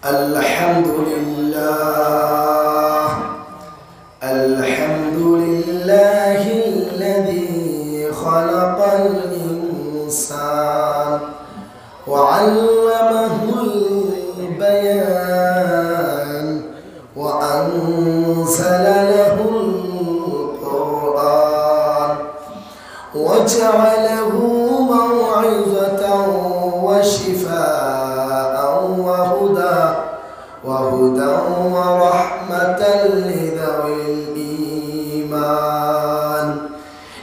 الحمد لله الذي خلق الإنسان وعلمه البيان وأنزل له القرآن وجعله موعظة وشفاء وهدى ورحمة لذوي الإيمان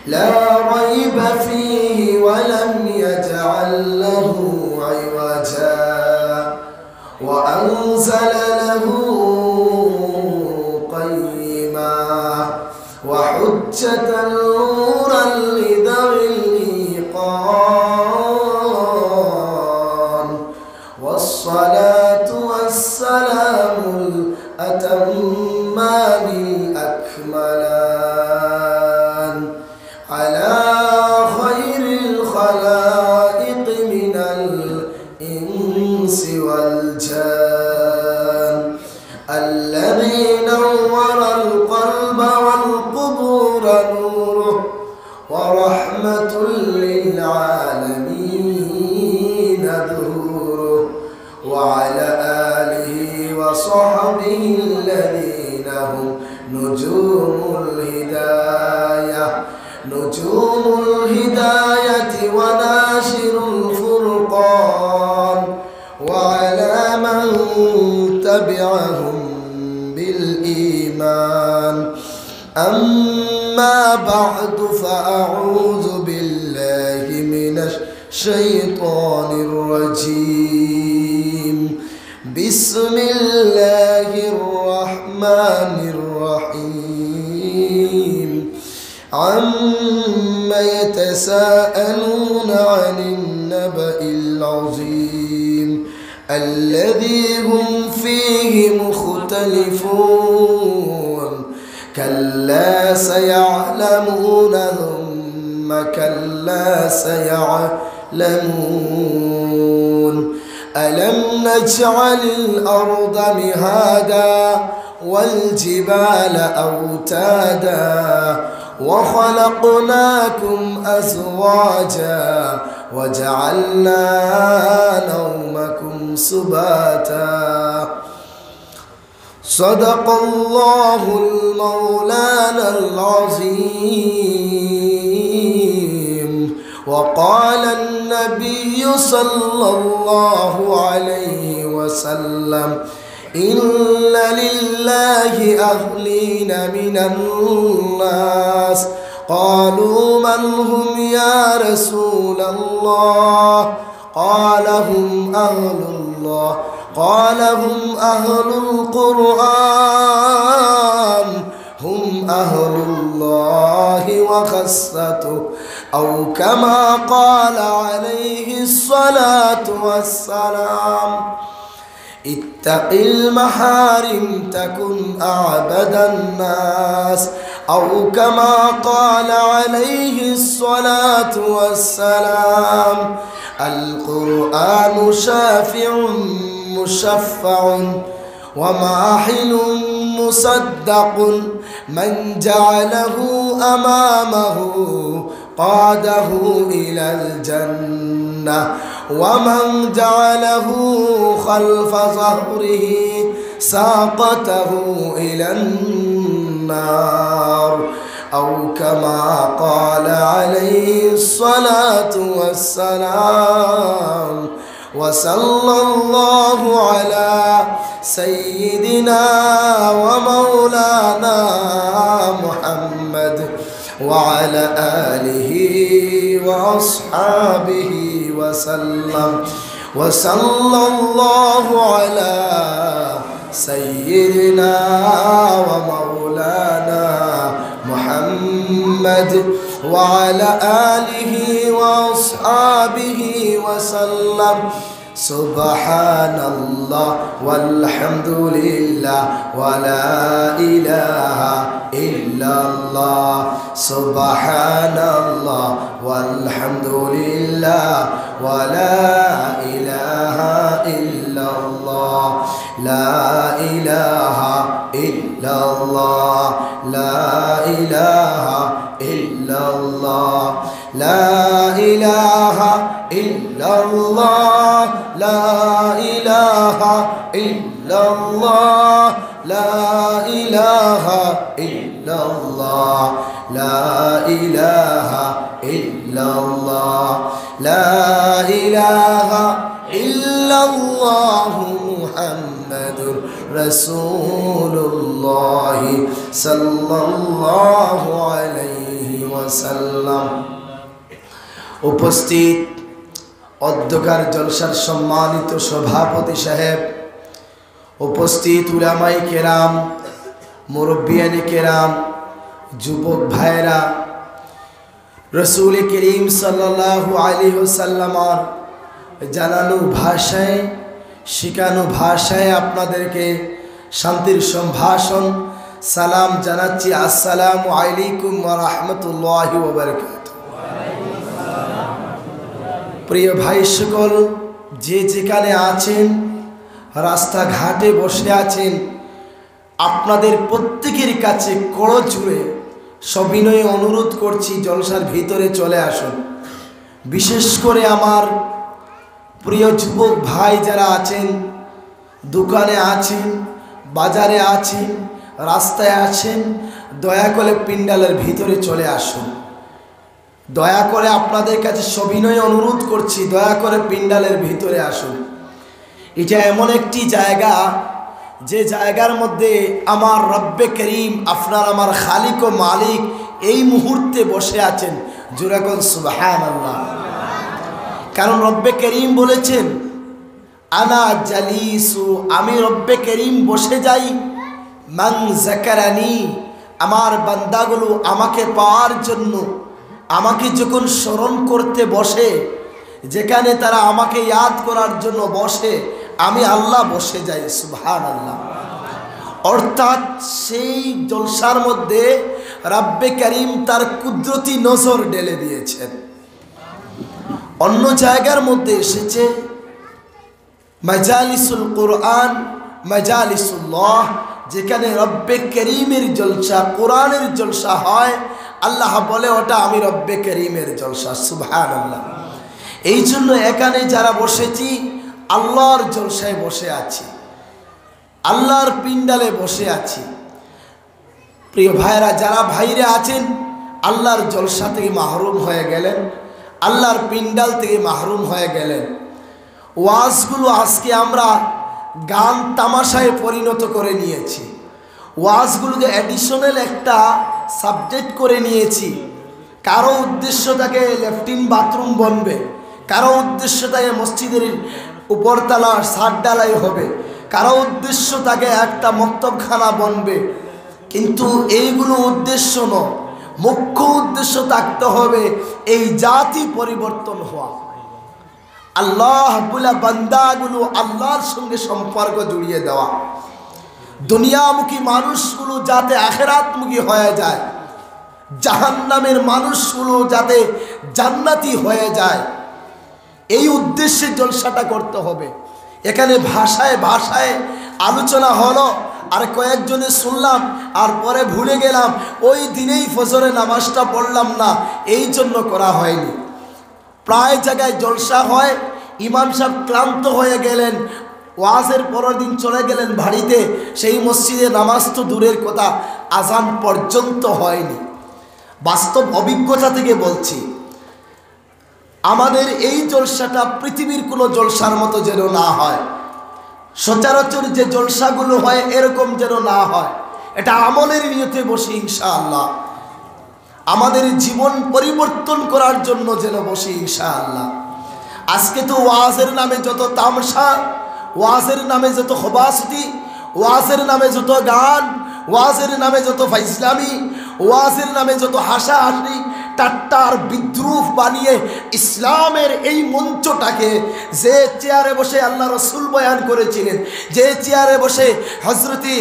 لا ريب فيه ولم يجعل له عوجا وأنزل له قيما وحجة نورا لذوي الإيقان والصلاة والسلام الأتمان الأكملان على خير الخلائق من الإنس والجان الذي نور القلب والقبور نوره ورحمة للعالمين ظهوره وعلى آله وصحبه الذين هم نجوم الهداية وناشر الفرقان وعلى من تبعهم بالإيمان أما بعد فأعوذ بالله من الشيطان الرجيم بسم الله الرحمن الرحيم عما يتساءلون عن النبأ العظيم الذي هم فيه مختلفون كلا سيعلمون ثم كلا سيعلمون ألم نجعل الأرض مهادا والجبال أوتادا وخلقناكم أزواجا وجعلنا نومكم سباتا صدق الله المولانا العظيم وقال النبي صلى الله عليه وسلم إن لله أهلين من الناس قالوا من هم يا رسول الله قال هم أهل الله قال هم أهل القرآن هم أهل الله وخاصته أو كما قال عليه الصلاة والسلام اتق المحارم تكن أعبد الناس أو كما قال عليه الصلاة والسلام القرآن شافع مشفع وماحل مصدق من جعله أمامه قاده إلى الجنة ومن جعله خلف ظهره ساقته إلى النار أو كما قال عليه الصلاة والسلام وصلى الله على سيدنا ومولانا محمد وعلى آله وأصحابه وسلم وصلى الله على سيدنا ومولانا محمد وعلى آله وأصحابه وسلم সুবহানাল্লাহ ওয়ালহামদুলিল্লাহ ওয়ালা ইলাহা ইল্লাল্লাহ সুবহানাল্লাহ ওয়ালহামদুলিল্লাহ ওয়ালা ইলাহা ইল্লাল্লাহ লা ইলাহা ইল্লাল্লাহ লা ইলাহা ইল্লাল্লাহ লা ইলাহা ইল্লাল্লাহ লা ইলাহা ইল্লাল্লাহ লা ইলাহা ইল্লাল্লাহ লা ইলাহা ইল্লাল্লাহ লা ইলাহা ইল্লাল্লাহু মুহাম্মাদুর রাসূলুল্লাহ সাল্লাল্লাহু আলাইহি ওয়াসাল্লাম। উপস্থিত অধ্যকার জলসার সম্মানিত সভাপতি সাহেব, উপস্থিত উলামায়ে কেরাম, মুরব্বিয়ানে কেরাম, যুবক ভাইরা, রসুল করিম সাল্লাল্লাহু আলাইহি ওয়াসাল্লামের জানানো ভাষায়, শিখানো ভাষায় আপনাদেরকে শান্তির সম্ভাষণ সালাম জানাচ্ছি। আসসালামু আলাইকুম ওয়া রাহমাতুল্লাহি ওয়া বারাকাতুহু। প্রিয় ভাই সকল, যে যেখানে আছেন, রাস্তাঘাটে বসে আছেন, আপনাদের প্রত্যেকের কাছে করজোড়ে সবিনয়ে অনুরোধ করছি জলসার ভিতরে চলে আসুন। বিশেষ করে আমার প্রিয় যুবক ভাই যারা আছেন, দোকানে আছেন, বাজারে আছেন, রাস্তায় আছেন, দয়া করে প্যান্ডেলের ভিতরে চলে আসুন। দয়া করে আপনাদের কাছে সবিনয়ে অনুরোধ করছি, দয়া করে প্যান্ডেলের ভিতরে আসুন। এটা এমন একটি জায়গা, যে জায়গার মধ্যে আমার রব্বে করিম, আপনার আমার খালিক ও মালিক এই মুহূর্তে বসে আছেন। জোরে বল সুবহানাল্লাহ। কারণ রব্বে করিম বলেছেন, আনা জালিসু, আমি রব্বে করিম বসে যাই, মান যাকারানি, আমার বান্দাগুলো আমাকে পাওয়ার জন্য, আমাকে যখন স্মরণ করতে বসে, যেখানে তারা আমাকে ইয়াদ করার জন্য বসে, আমি আল্লাহ বসে যাই। সুবহানাল্লাহ। অর্থাৎ সেই জলসার মধ্যে রব্বে করিম তার কুদরতি নজর ঢেলে দিয়েছেন। অন্য জায়গার মধ্যে এসেছে মাজালিসুল কোরআন, মাজালিসুল্লাহ, যেখানে রব্বে করিমের জলসা, কোরআনের জলসা হয়। আল্লাহ বলে ওটা আমি রব্বে করিমের জলসা। সুবহানাল্লাহ। এই জন্য এখানে যারা বসেছি, আল্লাহর জলসায় বসে আছি, আল্লাহর পিন্ডালে বসে আছি। প্রিয় ভাইরা, যারা ভাইরে আছেন, আল্লাহর জলসা থেকে মাহরুম হয়ে গেলেন, আল্লাহর পিন্ডাল থেকে মাহরুম হয়ে গেলেন। ওয়াজগুলো আজকে আমরা গান তামাশায় পরিণত করে নিয়েছি। ওয়াজগুলোকে অ্যাডিশনাল একটা সাবজেক্ট করে নিয়েছি। কারো উদ্দেশ্য তাকে ল্যাট্রিন বাথরুম বনবে, কারো উদ্দেশ্য তাকে মসজিদের উপরতলা ছাদ ঢালাই হবে, কারো উদ্দেশ্য তাকে একটা মক্তবখানা বনবে। কিন্তু এইগুলো উদ্দেশ্য নয়, মুখ্য উদ্দেশ্য থাকতে হবে এই জাতি পরিবর্তন হওয়া। আল্লাহ বলে বান্দাগুলো আল্লাহর সঙ্গে সম্পর্ক জড়িয়ে দেওয়া, দুনিয়ামুখী মানুষগুলো যাতে আখিরাতমুখী হয়ে যায়, জাহান্নামের মানুষগুলো যাতে জান্নাতি হয়ে যায়, এই উদ্দেশ্যে জলসাটা করতে হবে। এখানে ভাষায় ভাষায় আলোচনা হলো, আর কয়েকজনে শুনলাম আর পরে ভুলে গেলাম, ওই দিনেই ফজরে নামাজটা পড়লাম না, এই জন্য করা হয়নি। প্রায় জায়গায় জলসা হয়, ইমাম সাহেব ক্লান্ত হয়ে গেলেন, ওয়াজের পরের দিন চলে গেলেন বাড়িতে, সেই মসজিদে নামাজ তো দূরের কথা, আজান পর্যন্ত হয়নি। বাস্তব অভিজ্ঞতা থেকে বলছি, আমাদের এই জলসাটা পৃথিবীর কোনো জলসার মতো যেন না হয়, সচরাচর যে জলসাগুলো হয় এরকম যেন না হয়। এটা আমলের নিয়তে বসি ইনশাআল্লাহ, আমাদের জীবন পরিবর্তন করার জন্য যেন বসি ইনশাআল্লাহ। আজকে তো ওয়াজের নামে যত তামসা, ওয়াজের নামে যত খবাসতি, ওয়াজের নামে যত গান, ওয়াজের নামে যত ফাইজলামি, ওয়াজের নামে যত হাসাহাসি, ঠাট্টার বিদ্রুপ বানিয়ে ইসলামের এই মঞ্চটাকে, যে চেয়ারে বসে আল্লাহ রসুল বয়ান করেছিলেন, যে চেয়ারে বসে হযরতে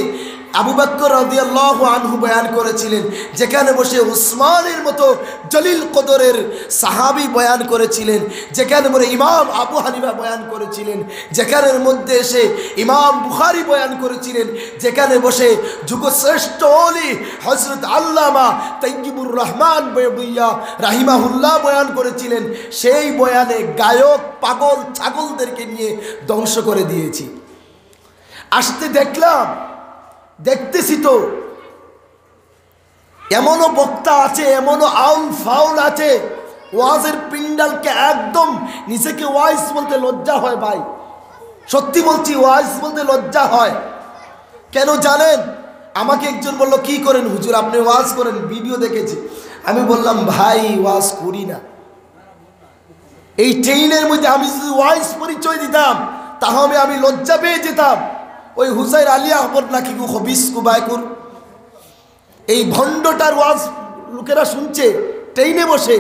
আবু বকর রাদিয়াল্লাহু আনহু বয়ান করেছিলেন, যেখানে বসে উসমানের মতো জলিল কদরের সাহাবী বয়ান করেছিলেন, যেখানে বসে ইমাম আবু হানিফা বয়ান করেছিলেন, যেখানের মধ্যে এসে ইমাম বুখারী বয়ান করেছিলেন, যেখানে বসে যুগশ্রেষ্ঠ ওলি হযরত আল্লামা তাইয়্যিবুর রহমান বয়বুইয়া রাহিমাহুল্লাহ বয়ান করেছিলেন, সেই বয়ানে গায়ক পাগল ছাগলদেরকে নিয়ে ধ্বংস করে দিয়েছি। আসতে দেখতেছি তো এমনও বক্তা আছে, এমনও আউল ফাউল আছে, ওয়াজের পিন্ডালকে একদম নিজেকে ওয়াইজ বলতে লজ্জা হয় ভাই, সত্যি বলছি ওয়াইজ বলতে লজ্জা হয়। কেন জানেন? আমাকে একজন বলল, কি করেন হুজুর আপনি ওয়াজ করেন, ভিডিও দেখেছি। আমি বললাম ভাই ওয়াজ করি না। এই ট্রেইনের মধ্যে আমি যদি ওয়াইজ পরিচয় দিতাম তাহলে আমি লজ্জা পেয়ে যেতাম। ওই হুসাইন আলী আহমদ নাকি হবিস কুবায়কুর, এই ভণ্ডটার ওয়াজ লোকেরা শুনছে ট্রেনে বসে।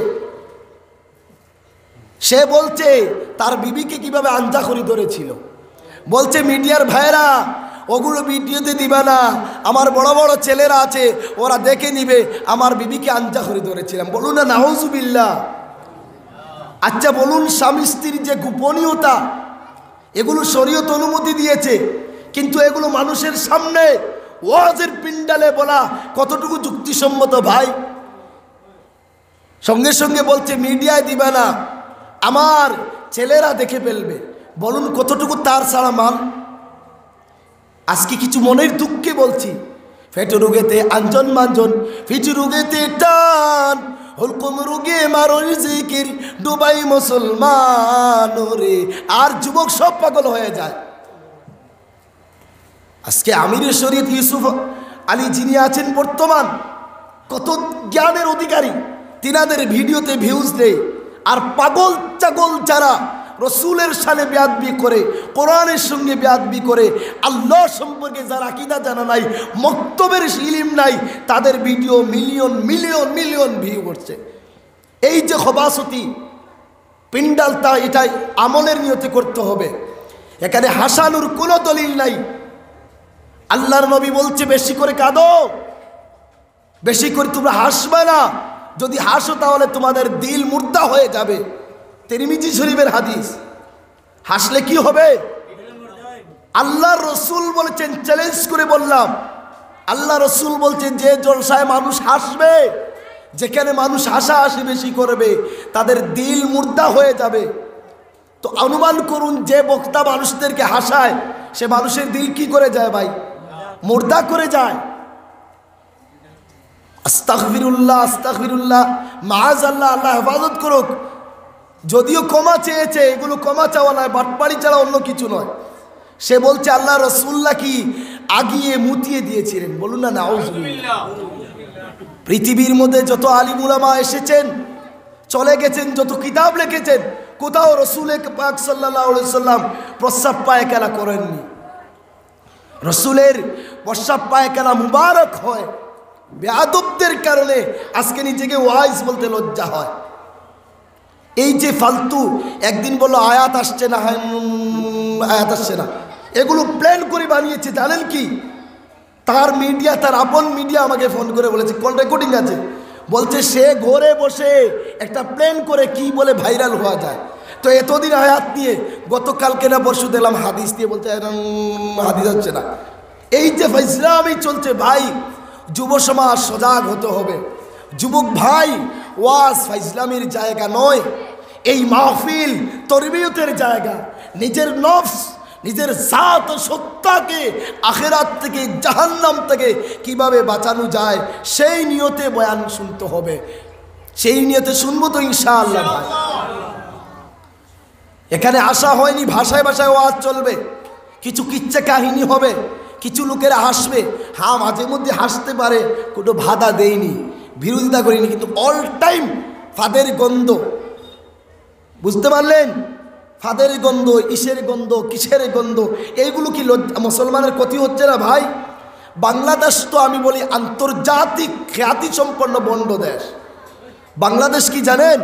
সে বলছে তার বিবিকে কিভাবে আঞ্জাখড়ি ধরেছিল, বলছে মিডিয়ার ভাইরা ওগুলো ভিডিওতে দিবা না, আমার বড় বড় ছেলেরা আছে ওরা দেখে নিবে, আমার বিবিকে আঞ্জাখড়ি ধরেছিলাম। বলুন না নাউজুবিল্লাহ। আচ্ছা বলুন, স্বামী স্ত্রীর যে গোপনীয়তা, এগুলো শরীয়ত অনুমতি দিয়েছে, কিন্তু এগুলো মানুষের সামনে ওয়াজের পিন্ডালে বলা কতটুকু যুক্তিসম্মত ভাই? সঙ্গে সঙ্গে বলছে মিডিয়ায় দিবে না, আমার ছেলেরা দেখে ফেলবে। বলুন কতটুকু তার ছাড়া মান? আজকে কিছু মনের দুঃখে বলছি, ফেটে রোগেতে আঞ্জন মাঞ্জন, ফিচু রোগেতে টান, হুলকুম রোগে মারুল জিকির, ডুবাই মুসলমান রে। আর যুবক সব পাগল হয়ে যায়। আজকে আমিরে শরীয়ত ইউসুফ আলী যিনি আছেন বর্তমান, কত জ্ঞানের অধিকারী, তিনাদের ভিডিওতে ভিউজ দেয়। আর পাগল চাগল যারা রসুলের সানে বেয়াদবি করে, কোরআনের সঙ্গে বেয়াদবি করে, আল্লাহ সম্পর্কে যারা আকীদা জানা নাই, মক্তবের ইলম নাই, তাদের video million million million view করছে। এই যে খবাসতি পিন্ডাল, তা এটাই আমলের নিয়তে করতে হবে। এখানে হাসানুর কোনো দলিল নাই। আল্লাহর নবী বলছে বেশি করে কাঁদো, বেশি করে তোমরা হাসবে না, যদি হাসো তাহলে তোমাদের দিল মুর্দা হয়ে যাবে। তিরমিজি শরীফের হাদিস। হাসলে কি হবে? আল্লাহর রসুল বলেছেন, চ্যালেঞ্জ করে বললাম, আল্লাহ রসুল বলছেন যে জলসায় মানুষ হাসবে, যেখানে মানুষ হাসাহাসি বেশি করবে তাদের দিল মুর্দা হয়ে যাবে। তো অনুমান করুন, যে বক্তা মানুষদেরকে হাসায় সে মানুষের দিল কি করে যায় ভাই? মুর্দা করে যায়। আস্তাগফিরুল্লাহ আস্তাগফিরুল্লাহ, মাআযাল্লাহ, আল্লাহ হেফাজত করুক। যদিও ক্ষমা চেয়েছে, এগুলো ক্ষমা চাওয়া নয়, বাটপাড়ি ছাড়া অন্য কিছু নয়। সে বলছে আল্লাহ রসুল্লাহ কি আগিয়ে মুতিয়ে দিয়েছিলেন। বলুন না নাউজুবিল্লাহ। পৃথিবীর মধ্যে যত আলিম উলামা এসেছেন চলে গেছেন, যত কিতাব লিখেছেন, কোথাও রসুল পাক সাল্লাল্লাহু আলাইহি সাল্লাম প্রস্রাব পায়খানা করেননি। রসুলের প্রস্রাব পায়খানা মুবারক হয়। বেয়াদবদের কারণে আজকে নিজেকে ওয়াইজ বলতে লজ্জা হয়। এই যে ফালতু, একদিন বললো আয়াত আসছে না, আয়াত আসছে না, এগুলো প্ল্যান করে বানিয়েছে। জানেন কি? তার মিডিয়া, তার আপন মিডিয়া আমাকে ফোন করে বলেছে, কল রেকর্ডিং আছে, বলছে সে ঘরে বসে একটা প্ল্যান করে কি বলে ভাইরাল হওয়া যায়। তো এতদিন আয়াত নিয়ে, গতকালকে না পরশু দিলাম হাদিস দিয়ে, বলতে হাদিস হচ্ছে না। এই যে ফাইজলামি চলছে ভাই, যুব সমাজ সজাগ হতে হবে। যুবক ভাই, ওয়াজ ফাইজলামির জায়গা নয়, এই মাহফিল তরবিয়তের জায়গা। নিজের নফস, নিজের জাত ও সত্তাকে আখিরাত থেকে, জাহান্নাম থেকে কিভাবে বাঁচানো যায় সেই নিয়তে বয়ান শুনতে হবে। সেই নিয়তে শুনবো তো ইনশাআল্লাহ ভাই। এখানে আসা হয়নি ভাষায় ভাষায় ওয়াজ চলবে, কিছু কিচ্ছা কাহিনী হবে, কিছু লোকেরা হাসবে। হ্যাঁ, মাঝে মধ্যে হাসতে পারে, কোনো বাধা দেয়নি, বিরোধিতা করিনি, কিন্তু অল টাইম ফাদের গন্ধ। বুঝতে পারলেন? ফাদের গন্ধ, ইসের গন্ধ, কিসের গন্ধ, এইগুলো কি মুসলমানের ক্ষতি হচ্ছে না ভাই? বাংলাদেশ তো আমি বলি আন্তর্জাতিক খ্যাতিসম্পন্ন বন্ড দেশ। বাংলাদেশ কি জানেন?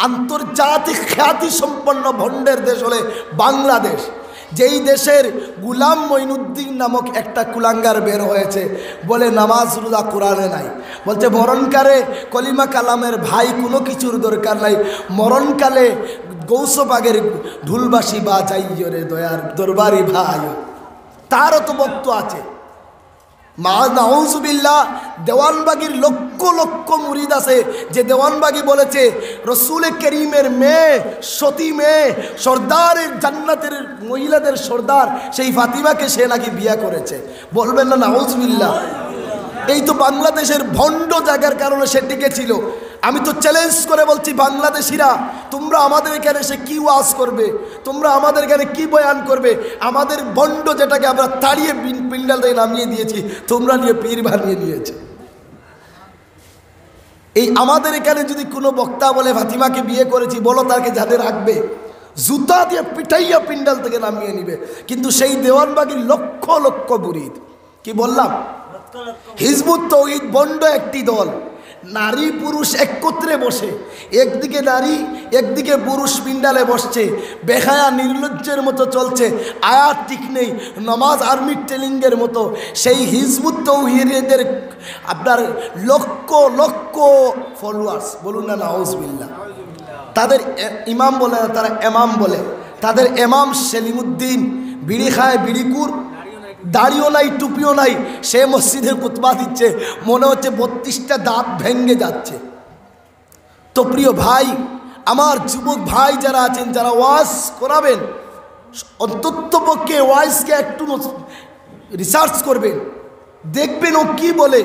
আন্তর্জাতিক খ্যাতি সম্পন্ন ভণ্ডের দেশ হলে বাংলাদেশ। যেই দেশের গুলাম মঈনুদ্দিন নামক একটা কুলাঙ্গার বের হয়েছে, বলে নামাজ রোজা কোরআনে নাই, বলছে মরণকালে কলিমা কালামের ভাই কোনো কিছুর দরকার নাই, মরণকালে গৌসবাগের ঢুলবাসী বা যাইও রে দয়ার দরবারি ভাই। তারও তো বক্তব্য আছে। নাউজুবিল্লাহ, দেওয়ানবাগির লক্ষ লক্ষ মুরিদ আছে যে দেওয়ানবাগি বলেছে রসুল করিমের মেয়ে, সতী মেয়ে, সর্দারের জান্নাতের মহিলাদের সর্দার সেই ফাতিমাকে সে নাকি বিয়ে করেছে। বলবেন না নাউজুবিল্লাহ? এই তো বাংলাদেশের ভণ্ড জায়গার কারণে সে টিকেছিল। আমি তো চ্যালেঞ্জ করে বলছি, বাংলাদেশিরা তোমরা আমাদের এখানে এসে কি ওয়াজ করবে, তোমরা আমাদের এখানে কি বয়ান করবে? আমাদের ভণ্ড যেটাকে আমরা তাড়িয়ে পিন্ডাল থেকে নামিয়ে দিয়েছি, তোমরা নিয়ে পীর বানিয়ে নিয়েছে। এই আমাদের এখানে যদি কোনো বক্তা বলে ফাতিমাকে বিয়ে করেছি, বলো তাকে যাদের রাখবে জুতা দিয়ে পিটাইয়া পিন্ডাল থেকে নামিয়ে নিবে। কিন্তু সেই দেওয়ানবাগির লক্ষ লক্ষ মুরিদ, কি বললাম, হিজবুত তৌহিদ বন্ড একটি দল, নারী পুরুষ একত্রে বসে, একদিকে নারী একদিকে পুরুষ পিন্ডালে বসছে, বেহায়া নির্লজ্জের মতো চলছে, আয়াত ঠিক নেই, নমাজ আর্মি ট্রেনিংয়ের মতো। সেই হিজবুত তৌহিদের আপনার লক্ষ লক্ষ ফলোয়ার্স, বলুন না নাউজুবিল্লাহ। তাদের ইমাম বলে না, তারা এমাম বলে। তাদের এমাম সেলিমউদ্দিন বিড়ি খায়, বিড়িকুর, দাড়িও নাই, টুপিও নাই, সে মসজিদে খুতবা দিচ্ছে, মনে হচ্ছে 32টা দাঁত ভেঙে যাচ্ছে। তো প্রিয় ভাই, আমার যুবক ভাই যারা আছেন, যারা ওয়াজ করাবেন, অন্ততপক্ষে ওয়াজকে একটু রিসার্চ করবেন, দেখবেন ও কি বলে।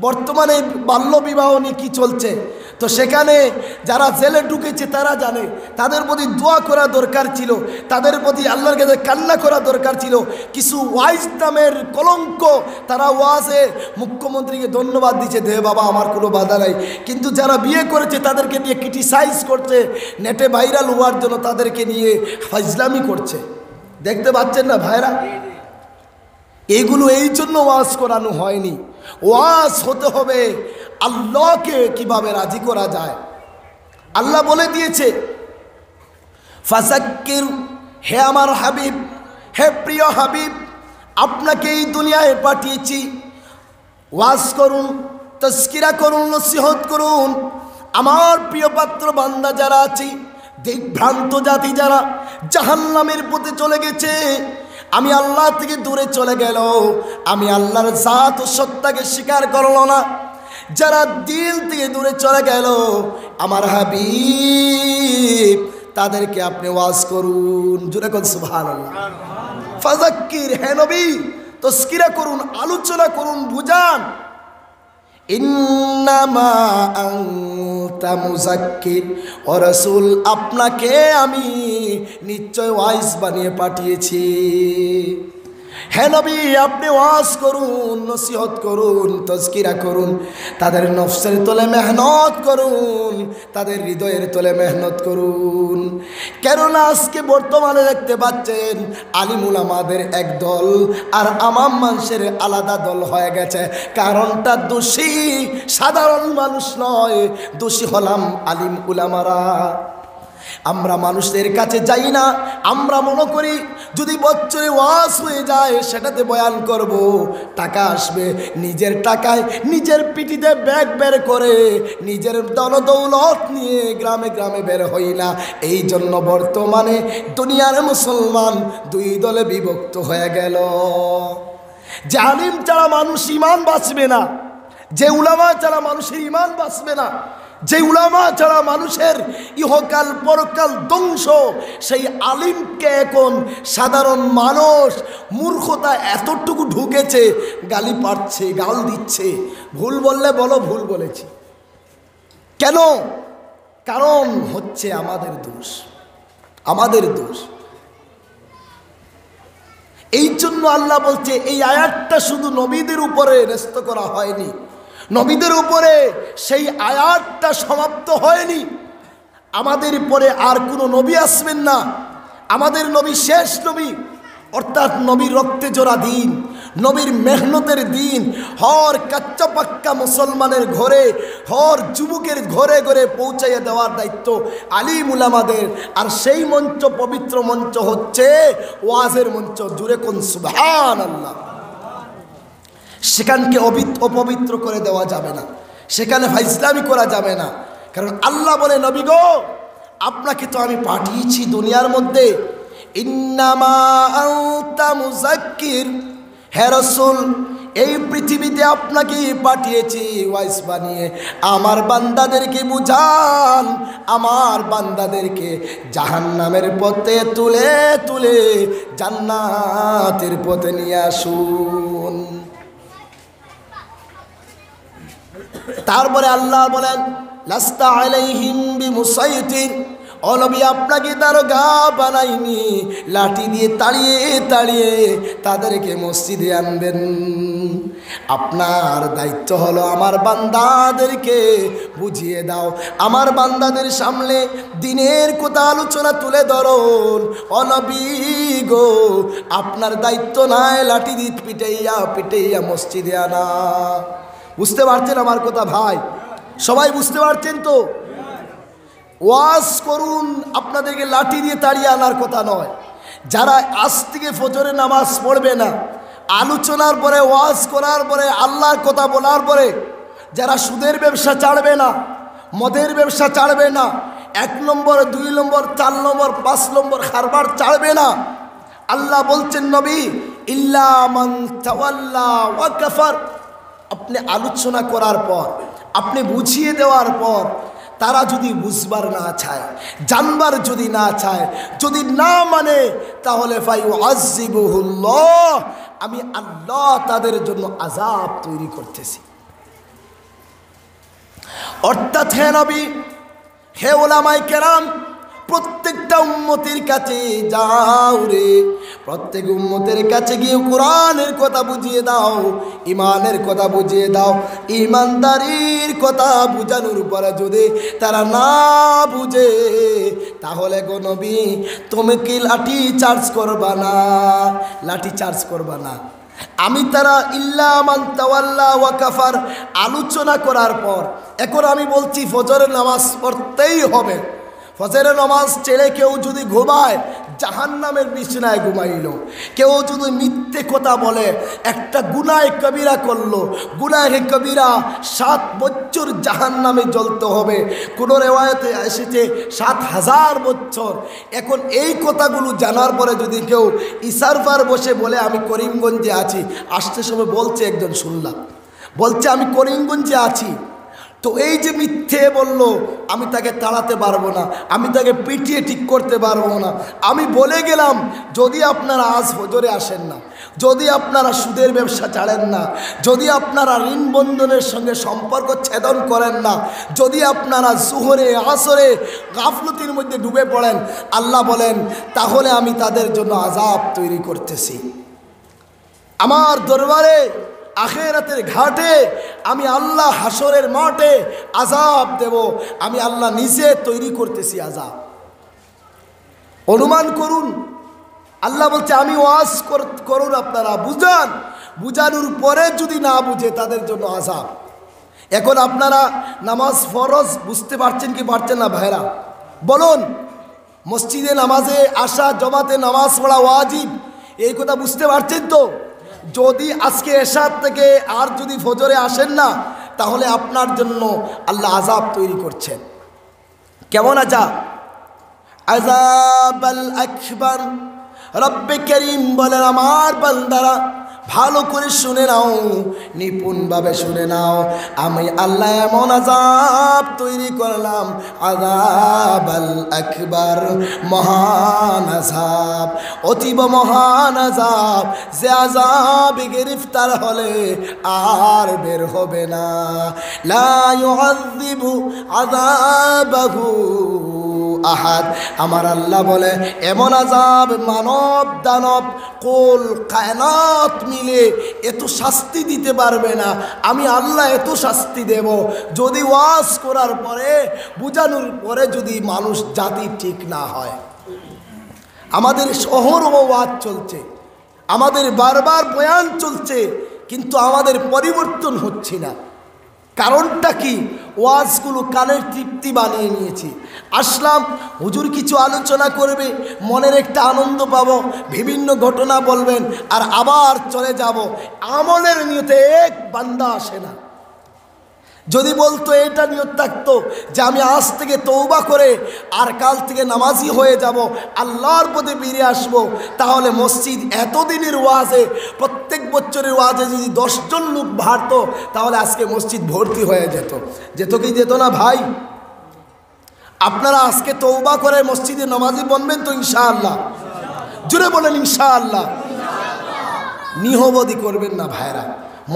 বর্তমানে বাল্যবিবাহ নিয়ে কী চলছে, তো সেখানে যারা জেলে ঢুকেছে তারা জানে। তাদের প্রতি দোয়া করা দরকার ছিল, তাদের প্রতি আল্লাহর কাছে কান্না করা দরকার ছিল। কিছু ওয়াইজ নামের কলঙ্ক, তারা ওয়াজে মুখ্যমন্ত্রীকে ধন্যবাদ দিচ্ছে, দে বাবা আমার কোনো বাধা নাই। কিন্তু যারা বিয়ে করেছে তাদেরকে নিয়ে ক্রিটিসাইজ করছে, নেটে ভাইরাল হওয়ার জন্য তাদেরকে নিয়ে ফাজলামি করছে। দেখতে পাচ্ছেন না ভাইরা? এইগুলো এই জন্য ওয়াজ করানো হয়নি। ওয়াজ হতে হবে আল্লাহকে কিভাবে রাজি করা যায়। আল্লাহ বলে দিয়েছে, ফাযাক্কির, হে আমার হাবিব, হে প্রিয় হাবিব, আপনাকে এই দুনিয়ায় পাঠিয়েছি, ওয়াজ করুন, তাজকিরা করুন, নসিহত করুন। আমার প্রিয় পাত্র বান্দা যারা আছে, দিগ্ভ্রান্ত জাতি যারা জাহান্নামের পথে চলে গেছে, আমি আল্লাহ থেকে দূরে চলে গেল, আমি আল্লাহর জাত ও সত্তাকে স্বীকার করলো না, যারা দিল থেকে দূরে চলে গেল, আমার হাবিব তাদেরকে আপনি ওয়াজ করুন। জোরে কোন সুবহানাল্লাহ। ফাযাক্কির, হে নবী তাজকিরা করুন, আলোচনা করুন, বুঝান। ইন্নামা আনতা মুযাক্কির, ও রাসূল আপনাকে আমি নিশ্চয় ওয়াইজ বানিয়ে পাঠিয়েছি। হে নবী আপনি ওয়াজ করুন, নসিহত করুন, তাজকিরা করুন, তাদের নফসের তলে মেহনত করুন, তাদের হৃদয়ের তলে মেহনত করুন। কেননা আজকে বর্তমানে দেখতে পাচ্ছেন আলিম উলামাদের এক দল আর আমাম মানুষের আলাদা দল হয়ে গেছে। কারণটা দোষী সাধারণ মানুষ নয়, দোষী হলাম আলিম উলামারা। আমরা মানুষদের কাছে যাই না, আমরা মনে করি যদি বছরে ওয়াজ হয়ে যায় সেটাতে বয়ান করব, টাকা আসবে। নিজের টাকায় নিজের পিঠিতে ব্যাগ বের করে নিজের দৌলত নিয়ে গ্রামে গ্রামে বের হই না। এই জন্য বর্তমানে দুনিয়ার মুসলমান দুই দলে বিভক্ত হয়ে গেল। যে আলিম ছাড়া মানুষ ইমান বাঁচবে না, যে উলামা ছাড়া মানুষের ইমান বাঁচবে না, যে উলামা ছাড়া মানুষের ইহকাল পরকাল ধ্বংস, সেই আলিমকে এখন সাধারণ মানুষ মূর্খতা এতটুকু ঢুকেছে, গালি পাচ্ছে, গাল দিচ্ছে। ভুল বললে বলো ভুল বলেছি। কেন? কারণ হচ্ছে আমাদের দোষ, আমাদের দোষ। এই জন্য আল্লাহ বলছে এই আয়াতটা শুধু নবীদের উপরে ন্যস্ত করা হয়নি, নবীদের উপরে সেই আয়াতটা সমাপ্ত হয়নি। আমাদের পরে আর কোনো নবী আসবেন না, আমাদের নবী শেষ নবী। অর্থাৎ নবীর রক্তে জোড়া দিন, নবীর মেহনতের দিন হর কাচ্চা পাক্কা মুসলমানের ঘরে, হর যুবকের ঘরে ঘরে পৌঁছাইয়া দেওয়ার দায়িত্ব আলিম উলামাদের। আর সেই মঞ্চ পবিত্র মঞ্চ হচ্ছে ওয়াজের মঞ্চ। জুড়ে কোন সুবহানাল্লাহ। সেখানকে অপবিত্র করে দেওয়া যাবে না, সেখানে ফাইজলামি করা যাবে না। কারণ আল্লাহ বলে, নবী গো, আপনাকে তো আমি পাঠিয়েছি দুনিয়ার মধ্যে, ইন্নামা আনতা মুযাক্কির, হে রাসূল এই পৃথিবীতে আপনাকে পাঠিয়েছি ওয়াইস বানিয়ে আমার বান্দাদেরকে বুঝান, আমার বান্দাদেরকে জাহান্নামের পথে তুলে তুলে জান্নাতের পথে নিয়ে আসুন। তারপরে আল্লাহ বলেন, লাস্তা আলাইহিম বিমুসাইতির, ও নবী আপনাকে দারোগা বানাইনি, লাঠি দিয়ে তাড়িয়ে তাড়িয়ে তাদেরকে মসজিদে আনবেন। আপনার দায়িত্ব হলো আমার বান্দাদেরকে বুঝিয়ে দাও, আমার বান্দাদের সামনে দিনের কথা আলোচনা তুলে ধরুন। ও নবী গো, আপনার দায়িত্ব নাই লাঠি দিয়ে পিটাইয়া পিটাইয়া মসজিদে আনা। বুঝতে পারছেন আমার কথা ভাই? সবাই বুঝতে পারছেন তো? ওয়াজ করুন, আপনাদেরকে লাঠি দিয়ে তাড়িয়ে আনার কথা নয়। যারা আজ থেকে ফজরের নামাজ পড়বে না, আলোচনার পরে ওয়াজ করার পরে আল্লাহর কথা বলার পরে যারা সুদের ব্যবসা ছাড়বে না, মদের ব্যবসা ছাড়বে না, 1 নম্বর 2 নম্বর 4 নম্বর 5 নম্বর খারবার ছাড়বে না, আল্লাহ বলছেন নবী ইল্লা মান তাওয়াল্লা ওয়া কাফার। আপনি আলোচনা করার পর, আপনি বুঝিয়ে দেওয়ার পর তারা যদি বুঝবার না চায়, জানবার যদি না চায়, যদি না মানে, তাহলে ফায়ুআযিবুহুল্লাহ, আমি আল্লাহ তাদের জন্য আযাব তৈরি করতেছি। অর্থাৎ হে নবী, হে ওলামায়ে কেরাম, প্রত্যেকটা উম্মতের কাছে যাও রে, প্রত্যেক উম্মতের কাছে গিয়ে কোরআনের কথা বুঝিয়ে দাও, ইমানের কথা বুঝিয়ে দাও। ইমানদারির কথা বুঝানোর পরে যদি তারা না বুঝে, তাহলে গো নবী তুমি কি লাঠি চার্জ করবা না? লাঠি চার্জ করবা না। আমি তারা ইল্লা মান তাওয়াল্লা ওয়া কাফার আলোচনা করার পর এখন আমি বলছি ফজরের নামাজ পড়তেই হবে। ফজরের নামাজ ছেড়ে কেউ যদি ঘুমায়, জাহান্নামের বিছানায় ঘুমাইল। কেউ যদি মিথ্যে কথা বলে, একটা গুনাহ কবিরা করলো, গুনাহ কবিরা 7 বছর জাহান্নামে জ্বলতে হবে। কোনো রিওয়ায়াতে এসেছে 7000 বছর। এখন এই কথাগুলো জানার পরে যদি কেউ ইসারফার বসে বলে আমি করিমগঞ্জে আছি, আসতে সময় বলছে একজন শুনলাম, বলছে আমি করিমগঞ্জে আছি, তো এই যে মিথ্যে বলল, আমি তাকে তাড়াতে পারবো না, আমি তাকে পিটিয়ে ঠিক করতে পারবো না। আমি বলে গেলাম, যদি আপনারা আজ ফজরে আসেন না, যদি আপনারা সুদের ব্যবসা ছাড়েন না, যদি আপনারা ঋণ বন্ধনের সঙ্গে সম্পর্ক ছেদন করেন না, যদি আপনারা জোহরে আসরে গাফলতির মধ্যে ডুবে পড়েন, আল্লাহ বলেন তাহলে আমি তাদের জন্য আযাব তৈরি করতেছি। আমার দরবারে আখিরাতের ঘাটে আমি আল্লাহ হাসরের মাঠে আযাব দেব। আমি আল্লাহ নিজে তৈরি করতেছি আযাব। অনুমান করুন, আল্লাহ বলছে আমি ওয়াজ করুন, আপনারা বুঝান, বুঝানোর পরে যদি না বুঝে তাদের জন্য আযাব। এখন আপনারা নামাজ ফরজ বুঝতে পারছেন কি পারছেন না ভাইরা? বলুন, মসজিদে নামাজে আসা, জমাতে নামাজ পড়া ওয়াজিব, এই কথা বুঝতে পারছেন তো? যদি আজকে এশার থেকে আর যদি ফজরে আসেন না, তাহলে আপনার জন্য আল্লাহ আযাব তৈরি করছেন। কেমন আযাব? আযাবাল আকবার। রব্বে করিম বলেন, আমার বান্দারা ভালো করে শুনে নাও, নিপুণভাবে শুনে নাও, আমি আল্লাহ এমন আযাব তৈরি করলাম, আযাবাল আকবার, মহান আযাব, অতীব মহান আযাব, যে আযাবে গ্রেফতার হলে আর বের হবে না। লা ইউআযিবু আযাবাহু আহাদ। আমার আল্লাহ বলে এমন আযাব মানব দানব কুল কায়নাত মিলে এত শাস্তি দিতে পারবে না। আমি আল্লাহ এত শাস্তি দেব যদি ওয়াজ করার পরে, বুঝানোর পরে যদি মানুষ জাতি ঠিক না হয়। আমাদের শহর ওয়াজ চলছে, আমাদের বারবার বয়ান চলছে কিন্তু আমাদের পরিবর্তন হচ্ছে না। কারণটা কি? ওয়াজগুলো কানের তৃপ্তি বানিয়ে নিয়েছি। আসলাম, হুজুর কিছু আলোচনা করবে, মনের একটা আনন্দ পাবো, বিভিন্ন ঘটনা বলবেন, আর আবার চলে যাব। আমলের নিয়তে এক বান্দা আসে না। যদি বলতো, এটা নিয়ত থাকতো যে আমি আজ থেকে তওবা করে আর কাল থেকে নামাজি হয়ে যাব, আল্লাহর পথে ফিরে আসব, তাহলে মসজিদ এতদিনের ওয়াজে, প্রত্যেক বছরের ওয়াজে যদি 10 জন লোক বাড়তো, তাহলে আজকে মসজিদ ভর্তি হয়ে যেত। যেত কি যেত না ভাই? আপনারা আজকে তওবা করে মসজিদে নামাজি বনবেন তো ইনশাআল্লাহ? জুড়ে বলেন ইনশাআল্লাহ। নিহবদি করবেন না ভাইরা।